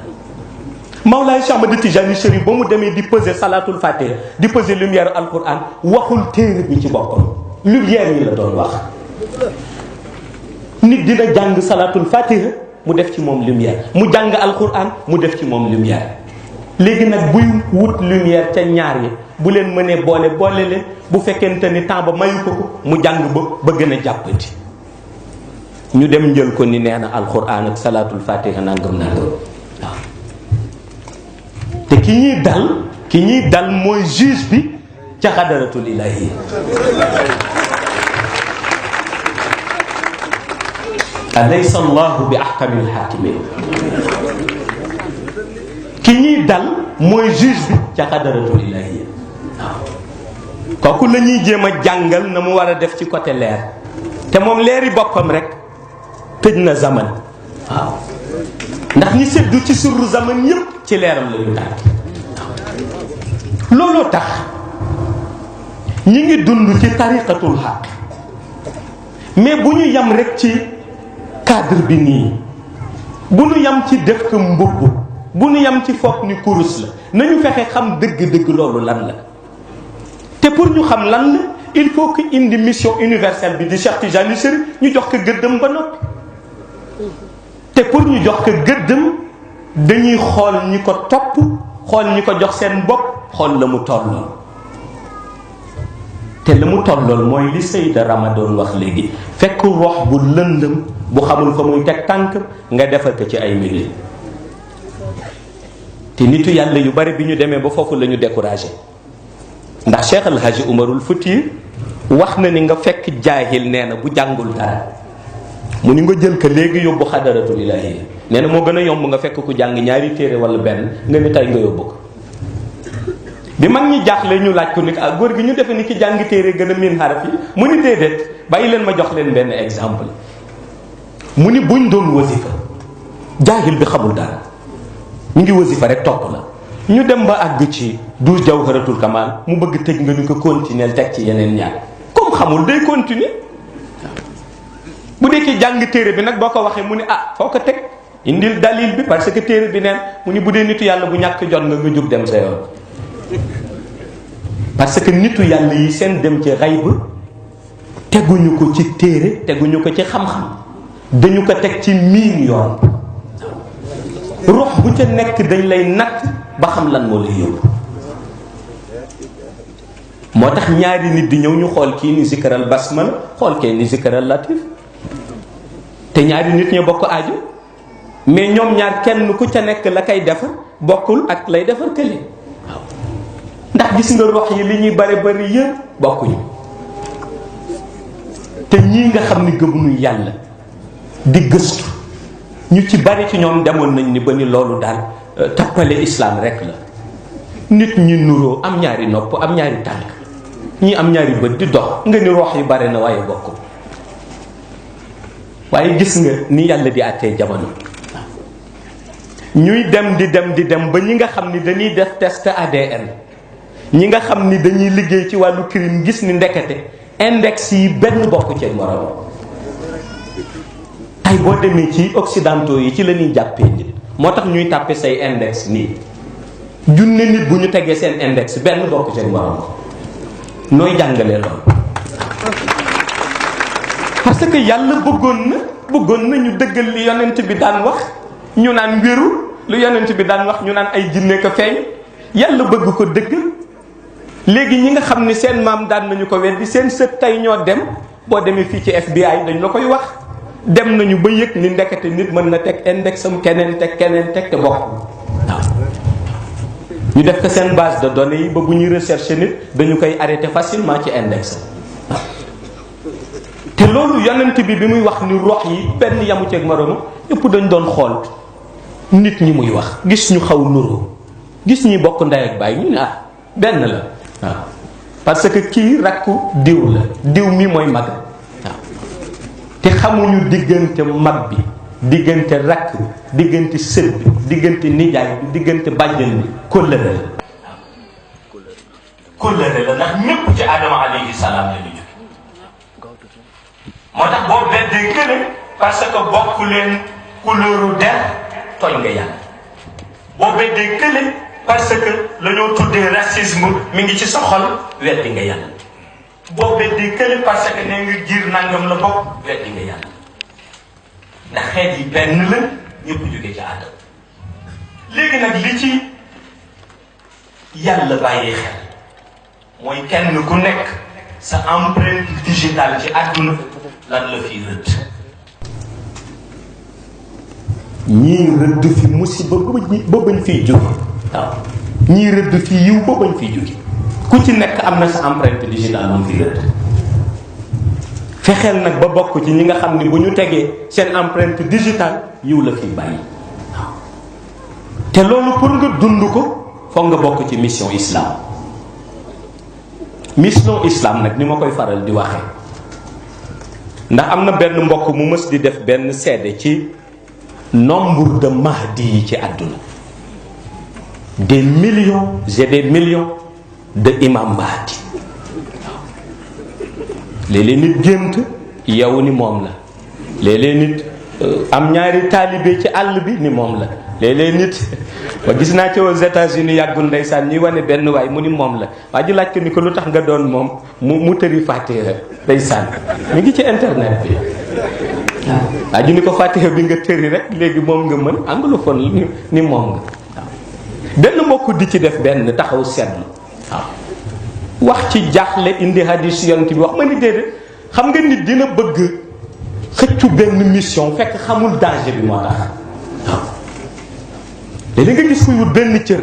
Mawlaay Cheikh Ahmad Tijani Chérif ba mu demee di peser salatul fatiha, di peser lumière alquran, waxul téere bi ci boppam, lumière yi la doon wax. nit dina jàng salatul fatiha mu def ci moom lumière, mu jàng alquran mu def ci moom lumière. léegi nag buy wut lumière ca ñaar yi bu leen mënee boole leen, bu fekkente ni temps ba mayu ko mu jàng ba gën a jàppati. ñu dem njël ko ni nee na alquran ak salatul fatiha nangam waaw. te ki ñuy dal mooy juge bi ca xadaratul ilahi. alaysa allahu bi ahkamil hakimin. ki ñuy dal mooy juge bi ca xadaratul ilahi. waaw kooku la ñuy jéem a jàngal na mu war a def ci côté leer, te moom leeri boppam rek tëj na zaman. waaw ndax ñi seddu ci surru zaman yépp ci leeram la ñu tànk. looloo tax ñi ngi dund ci tariqatul xaq, mais bu ñu yam rek ci cadre bi nii, bu ñu yam ci def ko mbubb, bu ñu yam ci foog ni kurus la, nañu fexe xam dëgg-dëgg loolu lan la. te pour ñu xam lan la, il faut que indi mission universelle bi di Cheikh Tijani Chérif ñu jox ko gëddëm ba noppi. te pour ñu jox ko gëddëm dañuy xool ñi ko topp, xool ñi ko jox seen bopp, xool la mu tolloon. te la mu tolloon mooy li Seyda Ramadan wax léegi, fekk rox bu lëndëm bu xamul fa muy teg tànk nga defal ko ci ay milliers. te nitu yàlla yu bari bi ñu demee ba foofu la ñu découragé, ndax Cheikh El Hadji Umarul Fuuti wax na ni nga fekk jaahil nee na bu jàngul dara mu ni nga jël ko léegi yóbbu xadaratul ilaahi, nee na moo gën a yomb nga fekk ku jàng ñaari téere wala benn nga ni tey nga yóbbu ko. bi mag ñi jaaxle ñu laaj ko ni ah góor gi ñu defe ni ki jàng téere gën a miin xaraf yi, mu ni déedéet, bàyyi leen ma jox leen benn exemple. mu ni buñ doon wasifa, jaahil bi xamul dara ñu ngi wasifa rek topp la, ñu dem ba àgg ci 12 jawharatul kamal mu bëgg tëj nga ni ko continuer teg ci yeneen ñaar, comme xamul day continuer. bu dee ki jàng téere bi nag boo ko waxee mu ni ah foo ko teg, indil dalil bi, parce que téere bi neen. mu ni bu dee nitu yàlla bu ñàkk jot nga jóg dem sa yoon. parce que nitu yàlla yi seen dem ci xayb teguñu ko ci téere, teguñu ko ci xam-xam, dañu ko teg ci miin yoon. rox bu ca nekk dañ lay natt ba xam lan moo lay yóbbu. moo tax ñaari nit di ñëw ñu xool kii ni zikral basmala, xool kee ni zikral latif, te ñaari nit ñoo bokk aajo, mais ñoom ñaar kenn ku ca nekk la koy defar bokkul ak lay defar kële. waaw ndax gis nga rox yi li ñuy bari bari yëpp bokkuñu. te ñii nga xam ni gëmuñu yàlla di gëstu, ñu ci bari ci ñoom demoon nañ ni ba ni loolu daal tappale islam rek la. nit ñi nuroo, am ñaari nopp, am ñaari tànk, ñii am ñaari bët di dox, nga ni rox yi bare na waaye bokkul. waaye gis nga ni yàlla di àttee jamono, ñuy dem di dem ba ñi nga xam ni dañuy def test ADN, ñi nga xam ni dañuy liggéey ci wàllu crime, gis ni ndekete index yi benn bokk ci morom. tey boo demee ci occidentaux yi ci la ñuy jàppee nit, moo tax ñuy tàppe say index nii. junne nit bu ñu tegee seen index benn bokk ci morom. nooy jàngalee loolu? parce que yàlla bëggoon na ñu dëggal li yonent bi daan wax, ñu naan wéru, lu yonent bi daan wax ñu naan ay jinne ko feeñ. yàlla bëgg ko dëggal. léegi ñi nga xam ni seen maam daan nañu ko weddi, seen sët tey ñoo dem. boo demee fii ci FBI dañ la koy wax dem nañu ba yëg ni ndekete nit mën na teg index am keneen teg te bokk waaw ñu def ko seen base de données yi ba bu ñuy rechercher nit dañu koy arrêter facilement ci index waaw te loolu yonent bi muy wax ni rox yi benn yamu ceeg moromu yëpp dañ doon xool nit ñi muy wax gis ñu xaw nuroo gis ñi bokk ndey ak baay ñu ne benn la waaw parce que kii rakku diw la diw mi mooy mag waaw te xamuñu diggante mag bi diggante rakk bi diggante sët bi diggante nijaay bi diggante bàjjen bi kóllëre la kóllëre la ndax ñépp ci Adama alayhi salaam la ñu jóge moo tax boo beddee kële parce que bokk leen couleuru der tooñ nga yàlla boo beddee kële parce que la ñoo tuddee racisme mi ngi ci sa xol weddi nga yàlla boo beddee kële parce que nee nga jiir nangam la bokk weddi nga yàlla ndax xeet yi benn la ñëpp jóge ci Aadama léegi nag li ci yàlla bàyyee xel mooy kenn ku nekk sa empreinte digitale ci àdduna lan la fiy rëdd ñii rëdd fi musiba ba bañ fiy jóge waaw ñii rëdd fi yiw ba bañ fiy jóge ku ci nekk am na sa empreinte digitale moom fiy rëdd fexeel nag ba bokk ci ñi nga xam ni bu ñu tegee seen empreinte digitale yiw la fiy bàyyi waaw te loolu pour nga dund ko foog nga bokk ci mission islam nag ni ma koy faral di waxee ndax am na benn mbokk mu mës di def benn seede ci nombre de mahdi yi ci àdduna des millions et des millions de imam mahdi waaw léeg-léeg nit gént yow ni moom la léeg-léeg nit am ñaari taalibe ci àll bi ni moom la léeg-léeg nit ba gis naa ci aux États-Unis yàggul ndeysaan ñuy wane benn waay mu ni moom la waa ji laaj ko ni ko lu tax nga doon moom mu tëri Fatiha ndeysaan mi ngi ci internet bi waa ji ni ko Fatiha bi nga tëri rek léegi moom nga mën anglophone ni moom nga waaw benn mbokk di ci def benn taxaw seetlu waaw wax ci jaaxle indi hadis yonent bi wax ma ni déedéet xam nga nit dina bëgg xëccu benn mission fekk xamul danger bi moo tax waaw léegi nga gis ko yu benn cër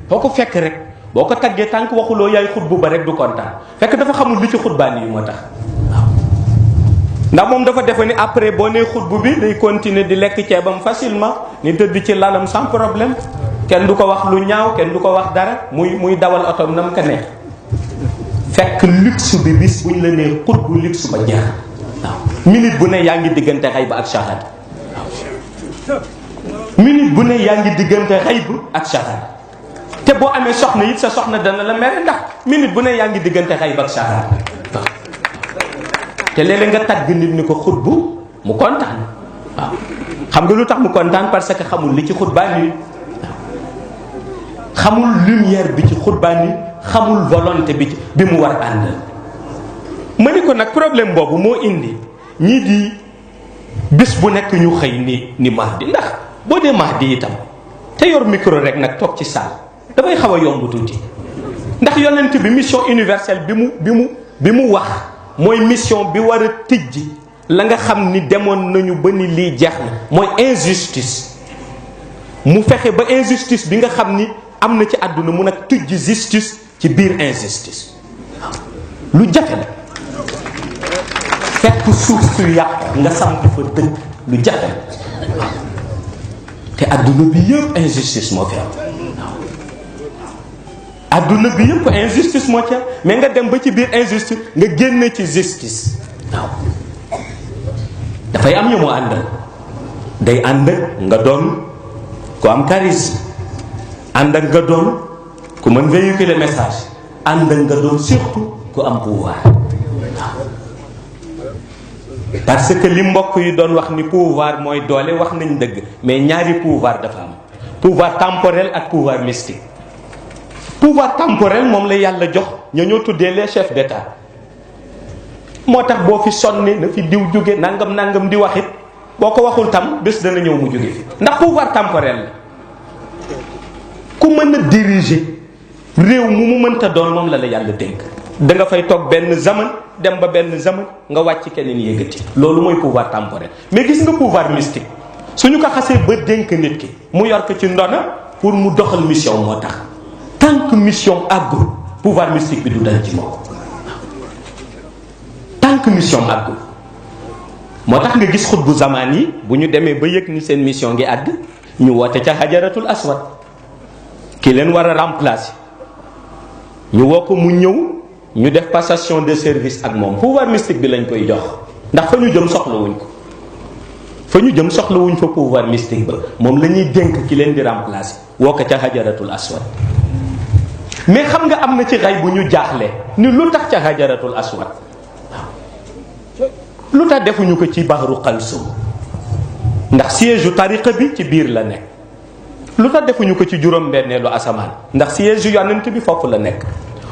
boo ko fekk rek boo ko taggee tànk waxuloo yaay xutbu ba rek du kontaan fekk dafa xamul li ci xutbaani yi moo tax waaw ndax moom dafa defe ni après boo nee xutbu bi day continuer di lekk ceebam facilement ni tëdd ci lalam sans problème kenn du ko wax lu ñaaw kenn du ko wax dara muy dawal otom nam ka neex fekk luxe bi bis buñ la nee xutbu luxe ba jeex waaw minute bu ne yaa ngi diggante xayba ak shahada waaw minute bu ne yaa ngi diggante xayba ak shahada te boo amee soxna it sa soxna dana la mere ndax minute bu ne yaa ngi diggante xayba ak shahada waaw te léeg-léeg nga tagg nit ni ko xutbu mu kontaan waaw xam nga lu tax mu kontaan parce que xamul li ci xutbaan yi xamul lumière bi ci xutbaan yi xamul volonté bi mu war àndal ma ni ko nag problème boobu moo indi ñii di bés bu nekk ñu xëy ni Mahdi ndax boo dee Mahdi itam te yor micro rek nag toog ci salle dafay xaw a yomb tuuti ndax yonent bi mission universelle bi mu wax mooy mission bi war a tijji la nga xam ni demoon nañu ba ni lii jeex na mooy injustice mu fexe ba injustice bi nga xam ni am na ci àdduna mun a tijji justice ci biir injustice lu jafe la fekk suuf su yàqu nga samp fa dëkk lu jafe la te àdduna bi yëpp injustice moo fi am àdduna bi yëpp injustice moo ci am mais nga dem ba ci biir injustice nga génne ci justice waaw dafay am ñu mu àndal day ànd nga doon ku am charisme ànd ak nga doon ku mën véhiculer message ànd ak nga doon surtout ku am pouvoir waaw parce que li mbokk yi doon wax ni pouvoir mooy doole wax nañ dëgg mais ñaari pouvoir dafa am pouvoir temporel ak pouvoir mystique pouvoir temporel moom la yàlla jox ñoo tuddee les chefs d'état moo tax boo fi sonni na fi diw jóge nangam di wax it boo ko waxul tam bés dana ñëw mu jóge fi ndax pouvoir temporel la ku mën a diriger réew mu mënta doon moom la yàlla dénk da nga fay toog benn zaman dem ba benn zaman nga wàcc keneen yëgati. loolu mooy pouvoir temporel. mais gis nga pouvoir mystique suñu ko xasee ba dénk nit ki mu yor ko ci ndona pour mu doxal mission moo tax tant que mission àggul pouvoir mystique bi du dal ci moom tant que mission àggul. moo tax nga gis xutbu zamaan yi bu ñu demee ba yëg ni seen mission ngi àgg ñu woote ca xajaratul aswad ki leen war a remplacer ñu woo ko mu ñëw ñu def passation de service ak moom pouvoir mystique bi lañ koy jox ndax fa ñu jëm soxlawuñ ko fa ñu jëm soxlawuñ fa pouvoir mystique ba moom la ñuy dénk ki leen di remplacer woo ko ca xajaratul aswad. mais xam nga am na ci xay bu ñu jaaxle ni lu tax ca xajaratul aswad lu tax defuñu ko ci bahru Kalsum ndax siège u tariqa bi ci biir la nekk. lu tax defuñu ko ci juróom-benneelu asamaan ndax siège u yonent bi foofu la nekk.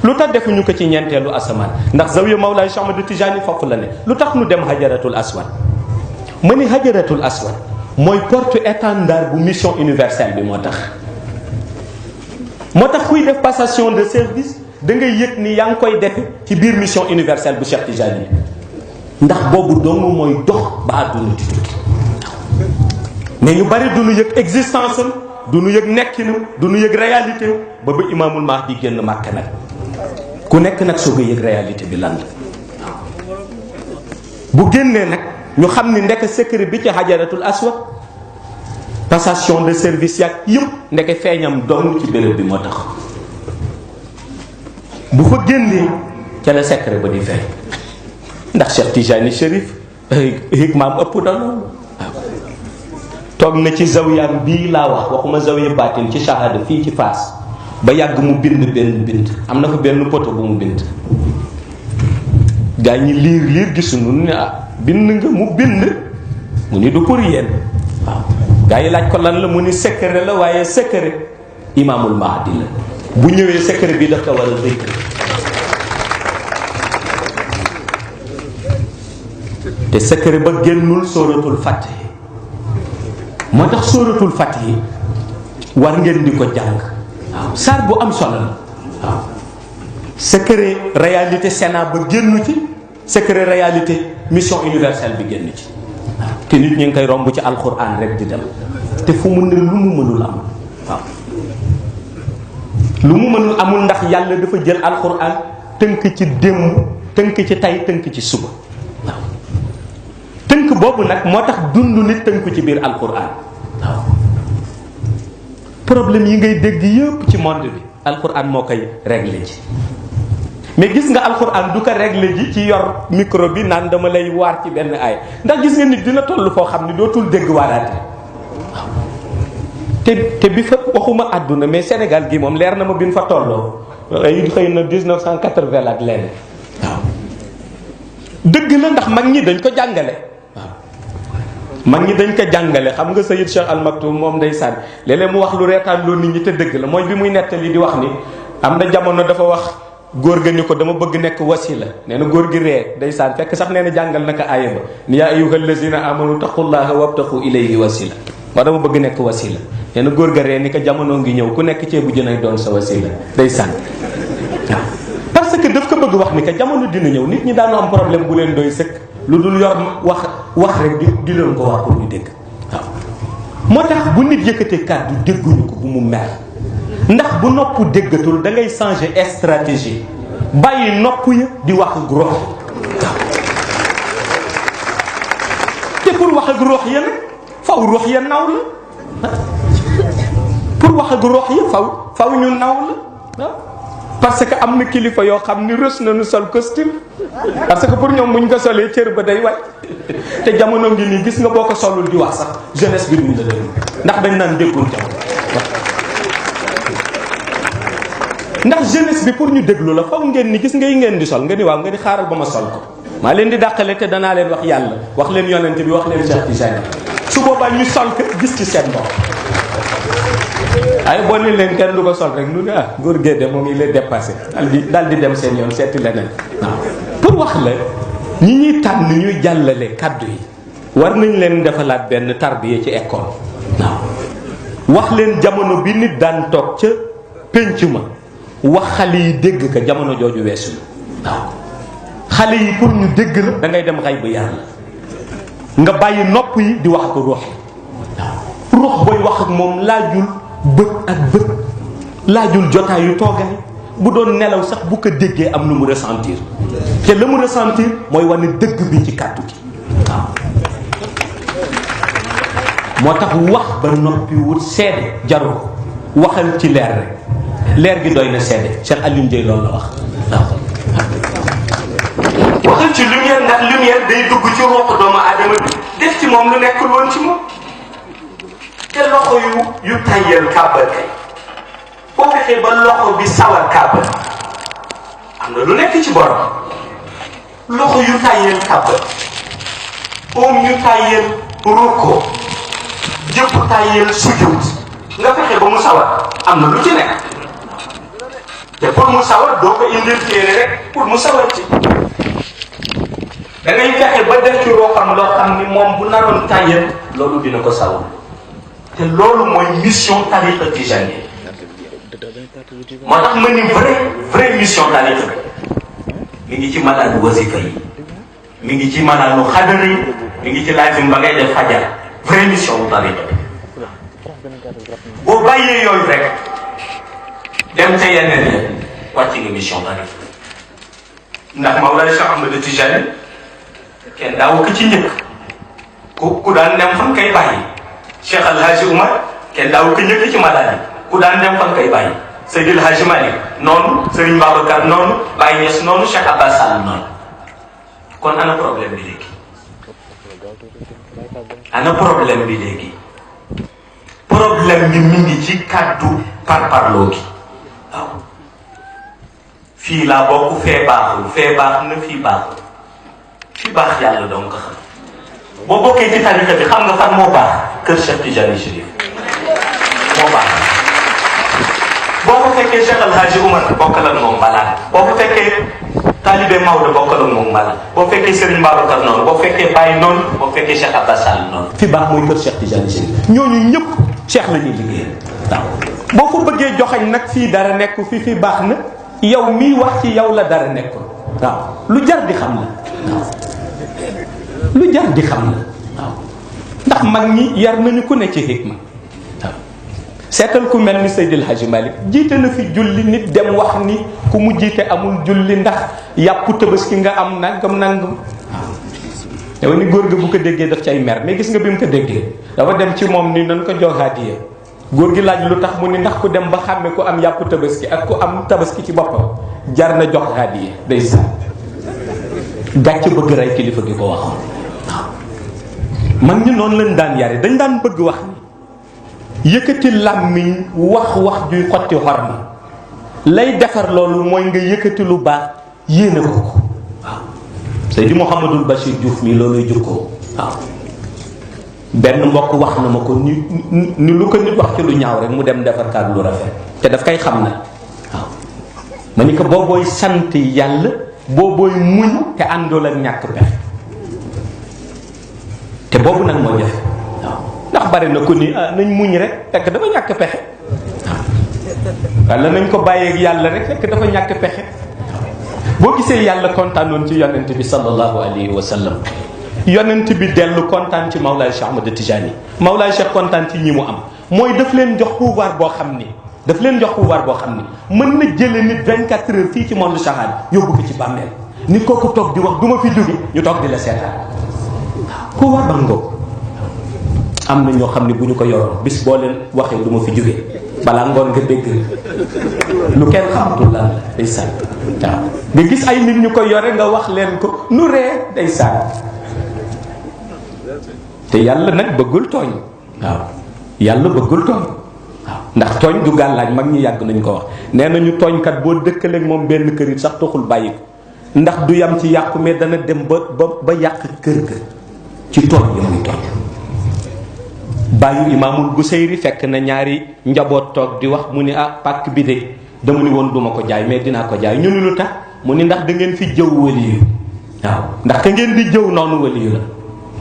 lu tax defuñu ko ci ñeenteelu asamaan ndax zawiya Mawlaay Cheikh Ahmad Tijaani foofu la nekk. lu tax nu dem hajaratul aswad ma ni hajaratul aswad mooy porte-étendard bu mission universelle bi moo tax. moo tax kuy def passation de service da ngay yëg ni yaa ngi koy defe ci biir mission universelle bu Cheikh Tijaani ndax boobu dong mooy dox ba àdduna di tukki. mais ñu bari du ñu yëg existence am du ñu yëg nekkinam du ñu yëg réalité am ba ba imaamul Mahdi génn Màkka nag ku nekk nag soo ko yëg réalité bi lan la. bu génnee nag ñu xam ni ndeke secret bi ci hajaratul aswad passation de service yàgg yëpp ndeke feeñam dong ci béréb bi moo tax bu fa génnee ca la secret ba di feeñ ndax Cheikh Tijani Chérif hikmaam ëpp na loolu. toog na ci zawiyam bii laa waxuma zawiya baatin ci shahada fii ci Faas ba yàgg mu bind benn bind am na fa benn poto bu mu bind gaa ñi liir gisuñu ne bind nga mu bind mu ni du pour yéen waaw gaa yi laaj ko lan la mu ni secret la waaye secret imaamul Mahdi la bu ñëwee secret bi daf ko war a dëkk te secret ba génnul sóoratul Fatih moo tax sóoratul Fatih war ngeen di ko jàng waaw saar bu am solo la waaw secret réalité Sénat ba génnu ci secret réalité mission universelle bi génn ci waaw te nit ñi ngi koy romb ci alxuraan rek di dem te fu mu ne lu mu mënul amul waaw lu mu mënul amul ndax yàlla dafa jël alxuraan tënk ci démb tënk ci tay tënk ci suba waaw tënk boobu nag moo tax dund nit tënku ci biir alquran waaw problème yi ngay dégg yëpp ci monde bi alquran moo koy réglé ji mais gis nga alquran du ko réglé ji ci yor micro bi naan dama lay waar ci benn aay ndax gis nga nit dina toll foo xam ni dootul dégg waaraate waaw te bi fa waxuma àdduna mais Sénégal gi moom leer na ma bi ñu fa tolloo ay xëy na 1980 ak lenn waaw dëgg la ndax mag ñi dañ ko jàngale mag ñi dañ ko jàngale xam nga Sayyid Cheikh Al Maktoum moom ndeysaan léeg-léeg mu wax lu reetaan loo nit ñi te dëgg la mooy bi muy nettali di wax ni am na jamono dafa wax góor ga ni ko dama bëgg nekk wasila nee na góor gi ree ndeysaan fekk sax nee na jàngal naka aaya ba ni yaa ayyuhal lazina amanu taqullaha wabtaqu ilayhi wasila moo dama bëgg nekk wasila nee na góor ga ree ni ko jamono ngi ñëw ku nekk ceebu jën ay doon sa wasila ndeysaan waaw parce que daf ko bëgg wax ni que jamono dina ñëw nit ñi daanu am problème bu leen doy sëkk lu dul yor wax rek di leen ko wax pour ñu dégg waaw moo tax bu nit yëkkatee kàddu dégguñu ko bu mu mer ndax bu nopp déggatul da ngay changer stratégie bàyyi nopp ya di wax ak rox te pour wax ak rox ya nag faw rox ya naw la pour wax ak rox ya faw ñu naw la parce que am na kilifa yoo xam ni rës nañu sol costume parce que pour ñoom buñ ko solee cër ba day wàcc te jamono ngi nii gis nga boo ko solul di wax sax jeunesse bi duñ la déglu ndax dañ naan déggul jamono ndax jeunesse bi pour ñu déglu la faw ngeen ni gis ngay ngeen di sol nga ni waaw nga di xaaral ba ma sol ko maa leen di dàqale te danaa leen wax yàlla wax leen yonent bi wax leen Cheikh Tijani su boobaa ñu sol ko gis ci seen bopp ay bon ni leen kenn du ko sol rek lu ne góor gédde moo ngi leen dépassé daal di dem seen yoon seeti leneen waaw pour wax la ñi ñuy tànn ñuy jàllale kàddu yi war nañ leen defalaat benn tarbiya ci école waaw wax leen jamono bi nit daan toog ca pénc ma wax xale yi dégg ka jamono jooju weesu waaw xale yi pour ñu dégg la da ngay dem xay bu yàlla nga bàyyi nopp yi di wax ak ruux waaw ruux booy wax ak moom laajul bët ak bët laajul jotaayu toogaay bu doon nelaw sax bu ko déggee am lu mu ressentir te la mu ressentir mooy wane dëgg bi ci kàddu gi waaw moo tax wax ba noppi wut seede jaru ko waxal ci leer rek leer gi doy na seede Cheikh Alioune Ndiaye loolu la wax waaw waxal ci lumière ndax lumière day dugg ci ruuxu doomu aadama bi def ci moom lu nekkul woon ci moom te loxo yu tayyal kàbbal kay boo fexee ba loxo bi sawar kàbbal am na lu nekk ci borom loxo yu tayyal kàbbal oom yu tayyal rukkoo jëpp tayyal sujud nga fexe ba mu sawar am na lu ci nekk te pour mu sawar doo ko indil téere rek pour mu sawar ci da ngay fexe ba def ci loo xam ni moom bu naroon tayyal loolu dina ko sawar te loolu mooy mission tariqa tijaniyya moo tax ma ni vrai mission tariqa mi ngi ci malaanu wasifa yi mi ngi ci malaanu xadara yi mi ngi ci laazim ba ngay def fajar vraie mission bu tariqa bi boo bàyyee yooyu rek dem ca yeneen ya wàcc nga mission tariqa ndax Mawlana Cheikh Ahmed Tijani kenn daawu ko ci njëkk ku daan dem fan kay bàyyi Cheikh Al Hadji Oumar kenn daawu ko njëkk ci malaani ku daan dem fan kay bàyyi Seydil Hadji Malick noonu Serigne Babacar noonu Baye Niass noonu Cheikh Abbas Sall noonu kon ana problème bi léegi ana problème bi léegi problème bi mi ngi ci kàddu parparloo gi waaw fii laa bokk fee baaxul fee baax na fii baaxul fii baax yàlla doon ko xam boo bokkee ci tariqa bi xam nga fan moo baax kër Cheikh Tijani Chérif moo baax boo ko fekkee Cheikh Al Hadji Oumar bokkal ak moom mbalaan boo ko fekkee Talibé Maodo bokkal ak moom mbalaan boo fekkee Serigne Babacar noonu boo fekkee Baye noonu boo fekkee Cheikh Abbas Sall noonu fi baax mooy kër Cheikh Tijani Chérif ñooñu ñëpp Cheikh la ñuy liggéeyal waaw boo ko bëggee joxañ nag fii dara nekku fi baax na yow mii wax ci yow la dara nekkul waaw lu jar di xam la waaw lu jar di xam la waaw ndax mag ñi yar nañu ku ne ci hikma waaw seetal ku mel ni Seydil Hadji Malick jiite na fi julli nit dem wax ni ku mu jiite amul julli ndax yàppu Tabaski nga am nangam waaw yow ni góor ga bu ko déggee daf cay mer mais gis nga bi mu ko déggee dafa dem ci moom ni nan ko jox hadiya góor gi laaj lu tax mu ni ndax ku dem ba xàmme ku am yàppu Tabaski ak ku am Tabaski ci boppam jar na jox hadiya day sa gàcce bëgg rey kilifa gi ko waxoon waaw man ñu noonu lañ daan yare dañ daan bëgg wax ni yëkkati làmmiñ wax juy xotti xorma lay defar loolu mooy nga yëkkati lu baax yéene ko waaw Seydi Mouhamadul Bachir Diouf mi looluy jukkoo waaw benn mbokk wax na ma ko ni lu ko nit wax ci lu ñaaw rek mu dem defar kaat lu rafet te daf koy xam na waaw ma ni ko boobooy sant yàlla boobooy muñ te àndool ak ñàkk pexe te boobu nag moo jafe waaw ndax bari na ko ni nañ muñ rek fekk dafa ñàkk pexe waaw walla nañ ko bàyyeeg yàlla rek fekk dafa ñàkk pexe boo gisee yàlla kontaanoon ci yonent bi sallallahu alayhi wa sallam yonent bi dellu kontaan ci Mawlaay Cheikh Ahmed Tijani Mawlaay Cheikh kontaan ci ñi mu am mooy daf leen jox pouvoir boo xam ni mën na jële nit 24 heures fii ci monde shahad yóbbu ko ci bàmmeel nit kooku toog di wax du ma fi jóge ñu toog di la seetaan pouvoir ba ngoo am na ñoo xam ne bu ñu ko yoroon bis boo leen waxee du ma fi jóge balaa ngoon nga dégg lu kenn xamatul lan la day sànn waaw nga gis ay nit ñu ko yore nga wax leen ko nu ree day sànn te yàlla nag bëggul tooñ waaw yàlla bëggul tooñ waaw ndax tooñ du gàllaaj mag ñi yàgg nañ ko wax nee nañu tooñkat boo dëkkaleeg moom benn kër it sax taxul bàyyi ko ndax du yam ci yàqu mais dana dem ba yàq kër ga ci tooñ ya muy tooñ bàyyu imaamul Buseyri fekk na ñaari njaboot toog di wax mu ni pàkk bi de dama ni woon duma ko jaay mais dinaa ko jaay ñu ni lu tax mu ni ndax da ngeen fi jëw waliyu waaw ndax ka ngeen di jëw noonu waliyu la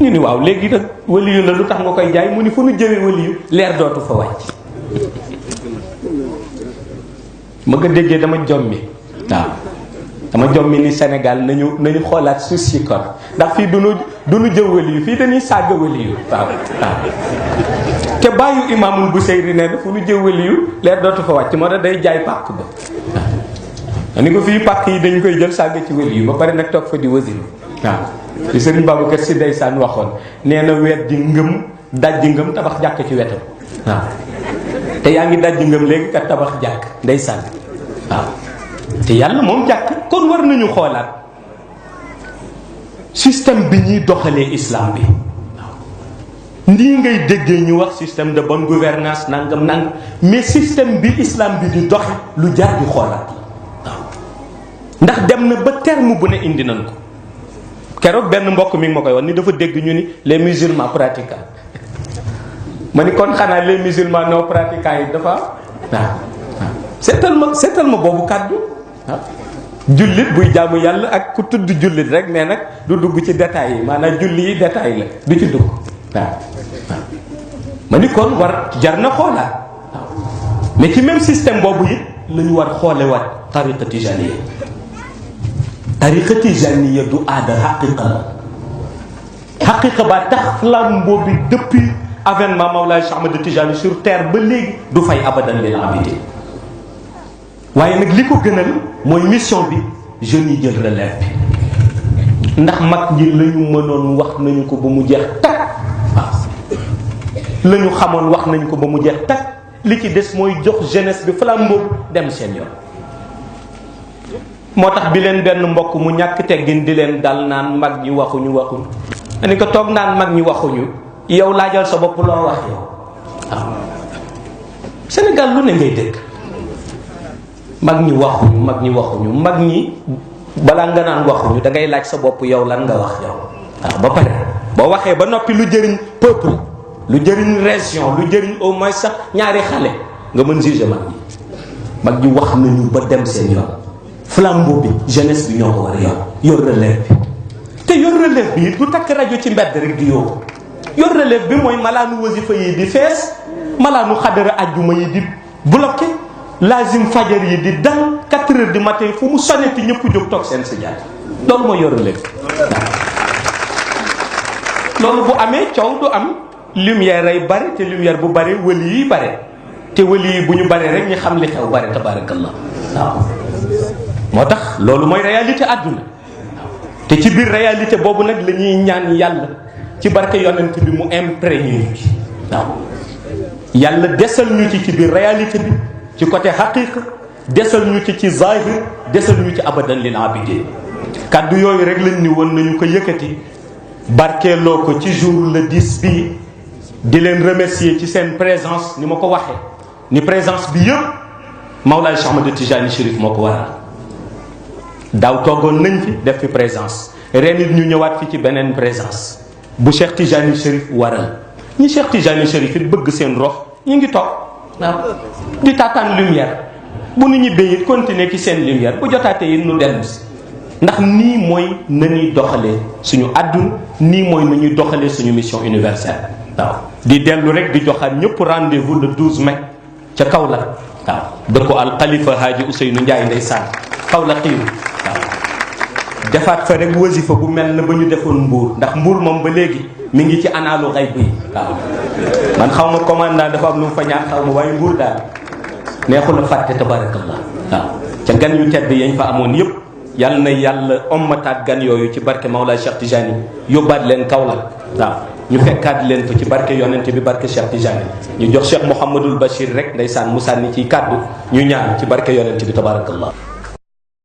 ñu ni waaw léegi nag waliyu la lu tax nga koy jaay mu ni fu nu jëwee waliyu leer dootu fa wàcc ma nga déggee dama jommi waaw dama jommi ni Sénégal nañu xoolaat suuf si kon ndax fii duñu jëw wali yu fii dañuy sàgg wali yu waaw te bàyyu imaamul Busayri nee na fu nu jëw wali yu leer dootu fa wàcc moo tax day jaay pàkk ba waaw ni ko fii pàkk yi dañu koy jël sàgg ci wali yu ba pare nag toog fa di wasiri waaw li Sëriñ Babacar Si ndeysaan waxoon nee na weet di ngëm dajji ngëm tabax jàkk ci wetam waaw te yaa ngi dajji ngëm léegi kat tabax jàkk ndeysaan waaw te yàlla moom jàkk kon war nañu xoolaat système bi ñuy doxalee islam bi waaw nii ngay déggee ñu wax système de bonne gouvernance nangam nangam mais système bi islam bi di doxe lu jar di xoolaat waaw ndax dem na ba terme bu ne indi nañ ko keroog benn mbokk mi ngi ma koy wax ni dafa dégg ñu ni les musulmans pratiquants ma ni kon xanaa les musulmans non pratiquants yi dafa waaw seetal ma boobu kàddu waaw jullit buy jaamu yàlla ak ku tudd jullit rek mais nag du dugg ci détails yi maanaam julli yi détail la du ci dugg waaw ma ni kon war jar na xoolaat waaw mais ci même système boobu it la ñu war xoole waat tariqa tijaniya tariqa tijaniya du aada xaqiqa la xaqiqa ba tax flambeau bi depuis avènement Mawlaay Cheikh Ahmad Tijani sur terre ba léegi du fay abadan lil abidin waaye nag li ko gënal mooy mission bi jeunes yi jël relève bi ndax mag ñi la ñu mënoon wax nañu ko ba mu jeex takk waaw la ñu xamoon wax nañu ko ba mu jeex takk li ci des mooy jox jeunesse bi flambeau dem seen yoon. moo tax bi leen benn mbokk mu ñàkk teggin di leen dal naan mag ñi waxuñu ni ko toog naan mag ñi waxuñu yow laajal sa bopp loo wax yow waaw Sénégal lu ne ngay dégg mag ñi waxuñu mag ñi balaa nga naan waxuñu da ngay laaj sa bopp yow lan nga wax yow waaw ba pare boo waxee ba noppi lu jëriñ peuple lu jëriñ région lu jëriñ au moins sax ñaari xale nga mën juger mag ñi wax nañu ba dem seen yoon flambeau bi jeunesse bi ñoo ko war a yor relève bi te yor relève bi du takk rajo ci mbedd rek di yóbbu yor relève bi mooy malaanu wasifa yi di fees malaanu xadara ajjuma yi di bloqué lazim fajar yi di dal 4 heures du matin fu mu soneti ñëpp jóg toog seen sijaat loolu mooy yor relève loolu bu amee coow du am lumière ay bare te lumière bu bare wëli yi bare te wëli yi bu ñu bare rek ñu xam li xew bare tabarakallah waaw moo tax loolu mooy réalité àdduna te ci biir réalité boobu nag la ñuy ñaan yàlla ci barke yonent bi mu imprégné ñu ci waaw yàlla desal ñu ci biir réalité bi ci côté xaqiqa desal ñu ci zahir desal ñu ci abadan lil abidin kaddu yooyu rek lañ ni woon nañu ko yëkkati barkeeloo ko ci jour le 10 bi di leen remercier ci seen présence ni ma ko waxee ni présence bi yëpp Mawlaay Cheikh Ahmad Tijani Chérif moo ko waral daaw toogoon nañ fi def fi présence ren it ñu ñëwaat fi ci beneen présence bu Cheikh Tijani Chérif waral ñi Cheikh Tijani Chérif it bëgg seen rox ñu ngi toog waaw di taataan lumière bu nu ñibbee it continuer ci seen lumière bu jotaatee it nu dellu si ndax nii mooy nañuy doxalee suñu àdduna nii mooy nañuy doxalee suñu mission universelle waaw di dellu rek di joxaat ñëpp rendez-vous le 12 mai ca Kaolack waaw dëkku al Khalifa Hadji Ousseynou Ndiaye ndeysaan Kaolack xiiru waaw defaat fa rek wasifa bu mel na ba ñu defoon Mbuur ndax Mbuur moom ba léegi mi ngi ci anaalu xay buy waaw man xaw ma commandant dafa am lu mu fa ñaan xaw ma waaye Mbuur daal neexul a fàtte tabarakallah waaw ca gan yu tedd yañ fa amoon yëpp yàlla na yàlla ommataat gan yooyu ci barke Mawlaay Cheikh Tijani yóbbaat leen Kaolack waaw ñu fekkaat leen fa ci barke yonente bi barke Cheikh Tijani ñu jox Cheikh Mouhamadul Bachir rek ndeysaan mu sànni ci kàddu ñu ñaan ci barke yonente bi tabarakallah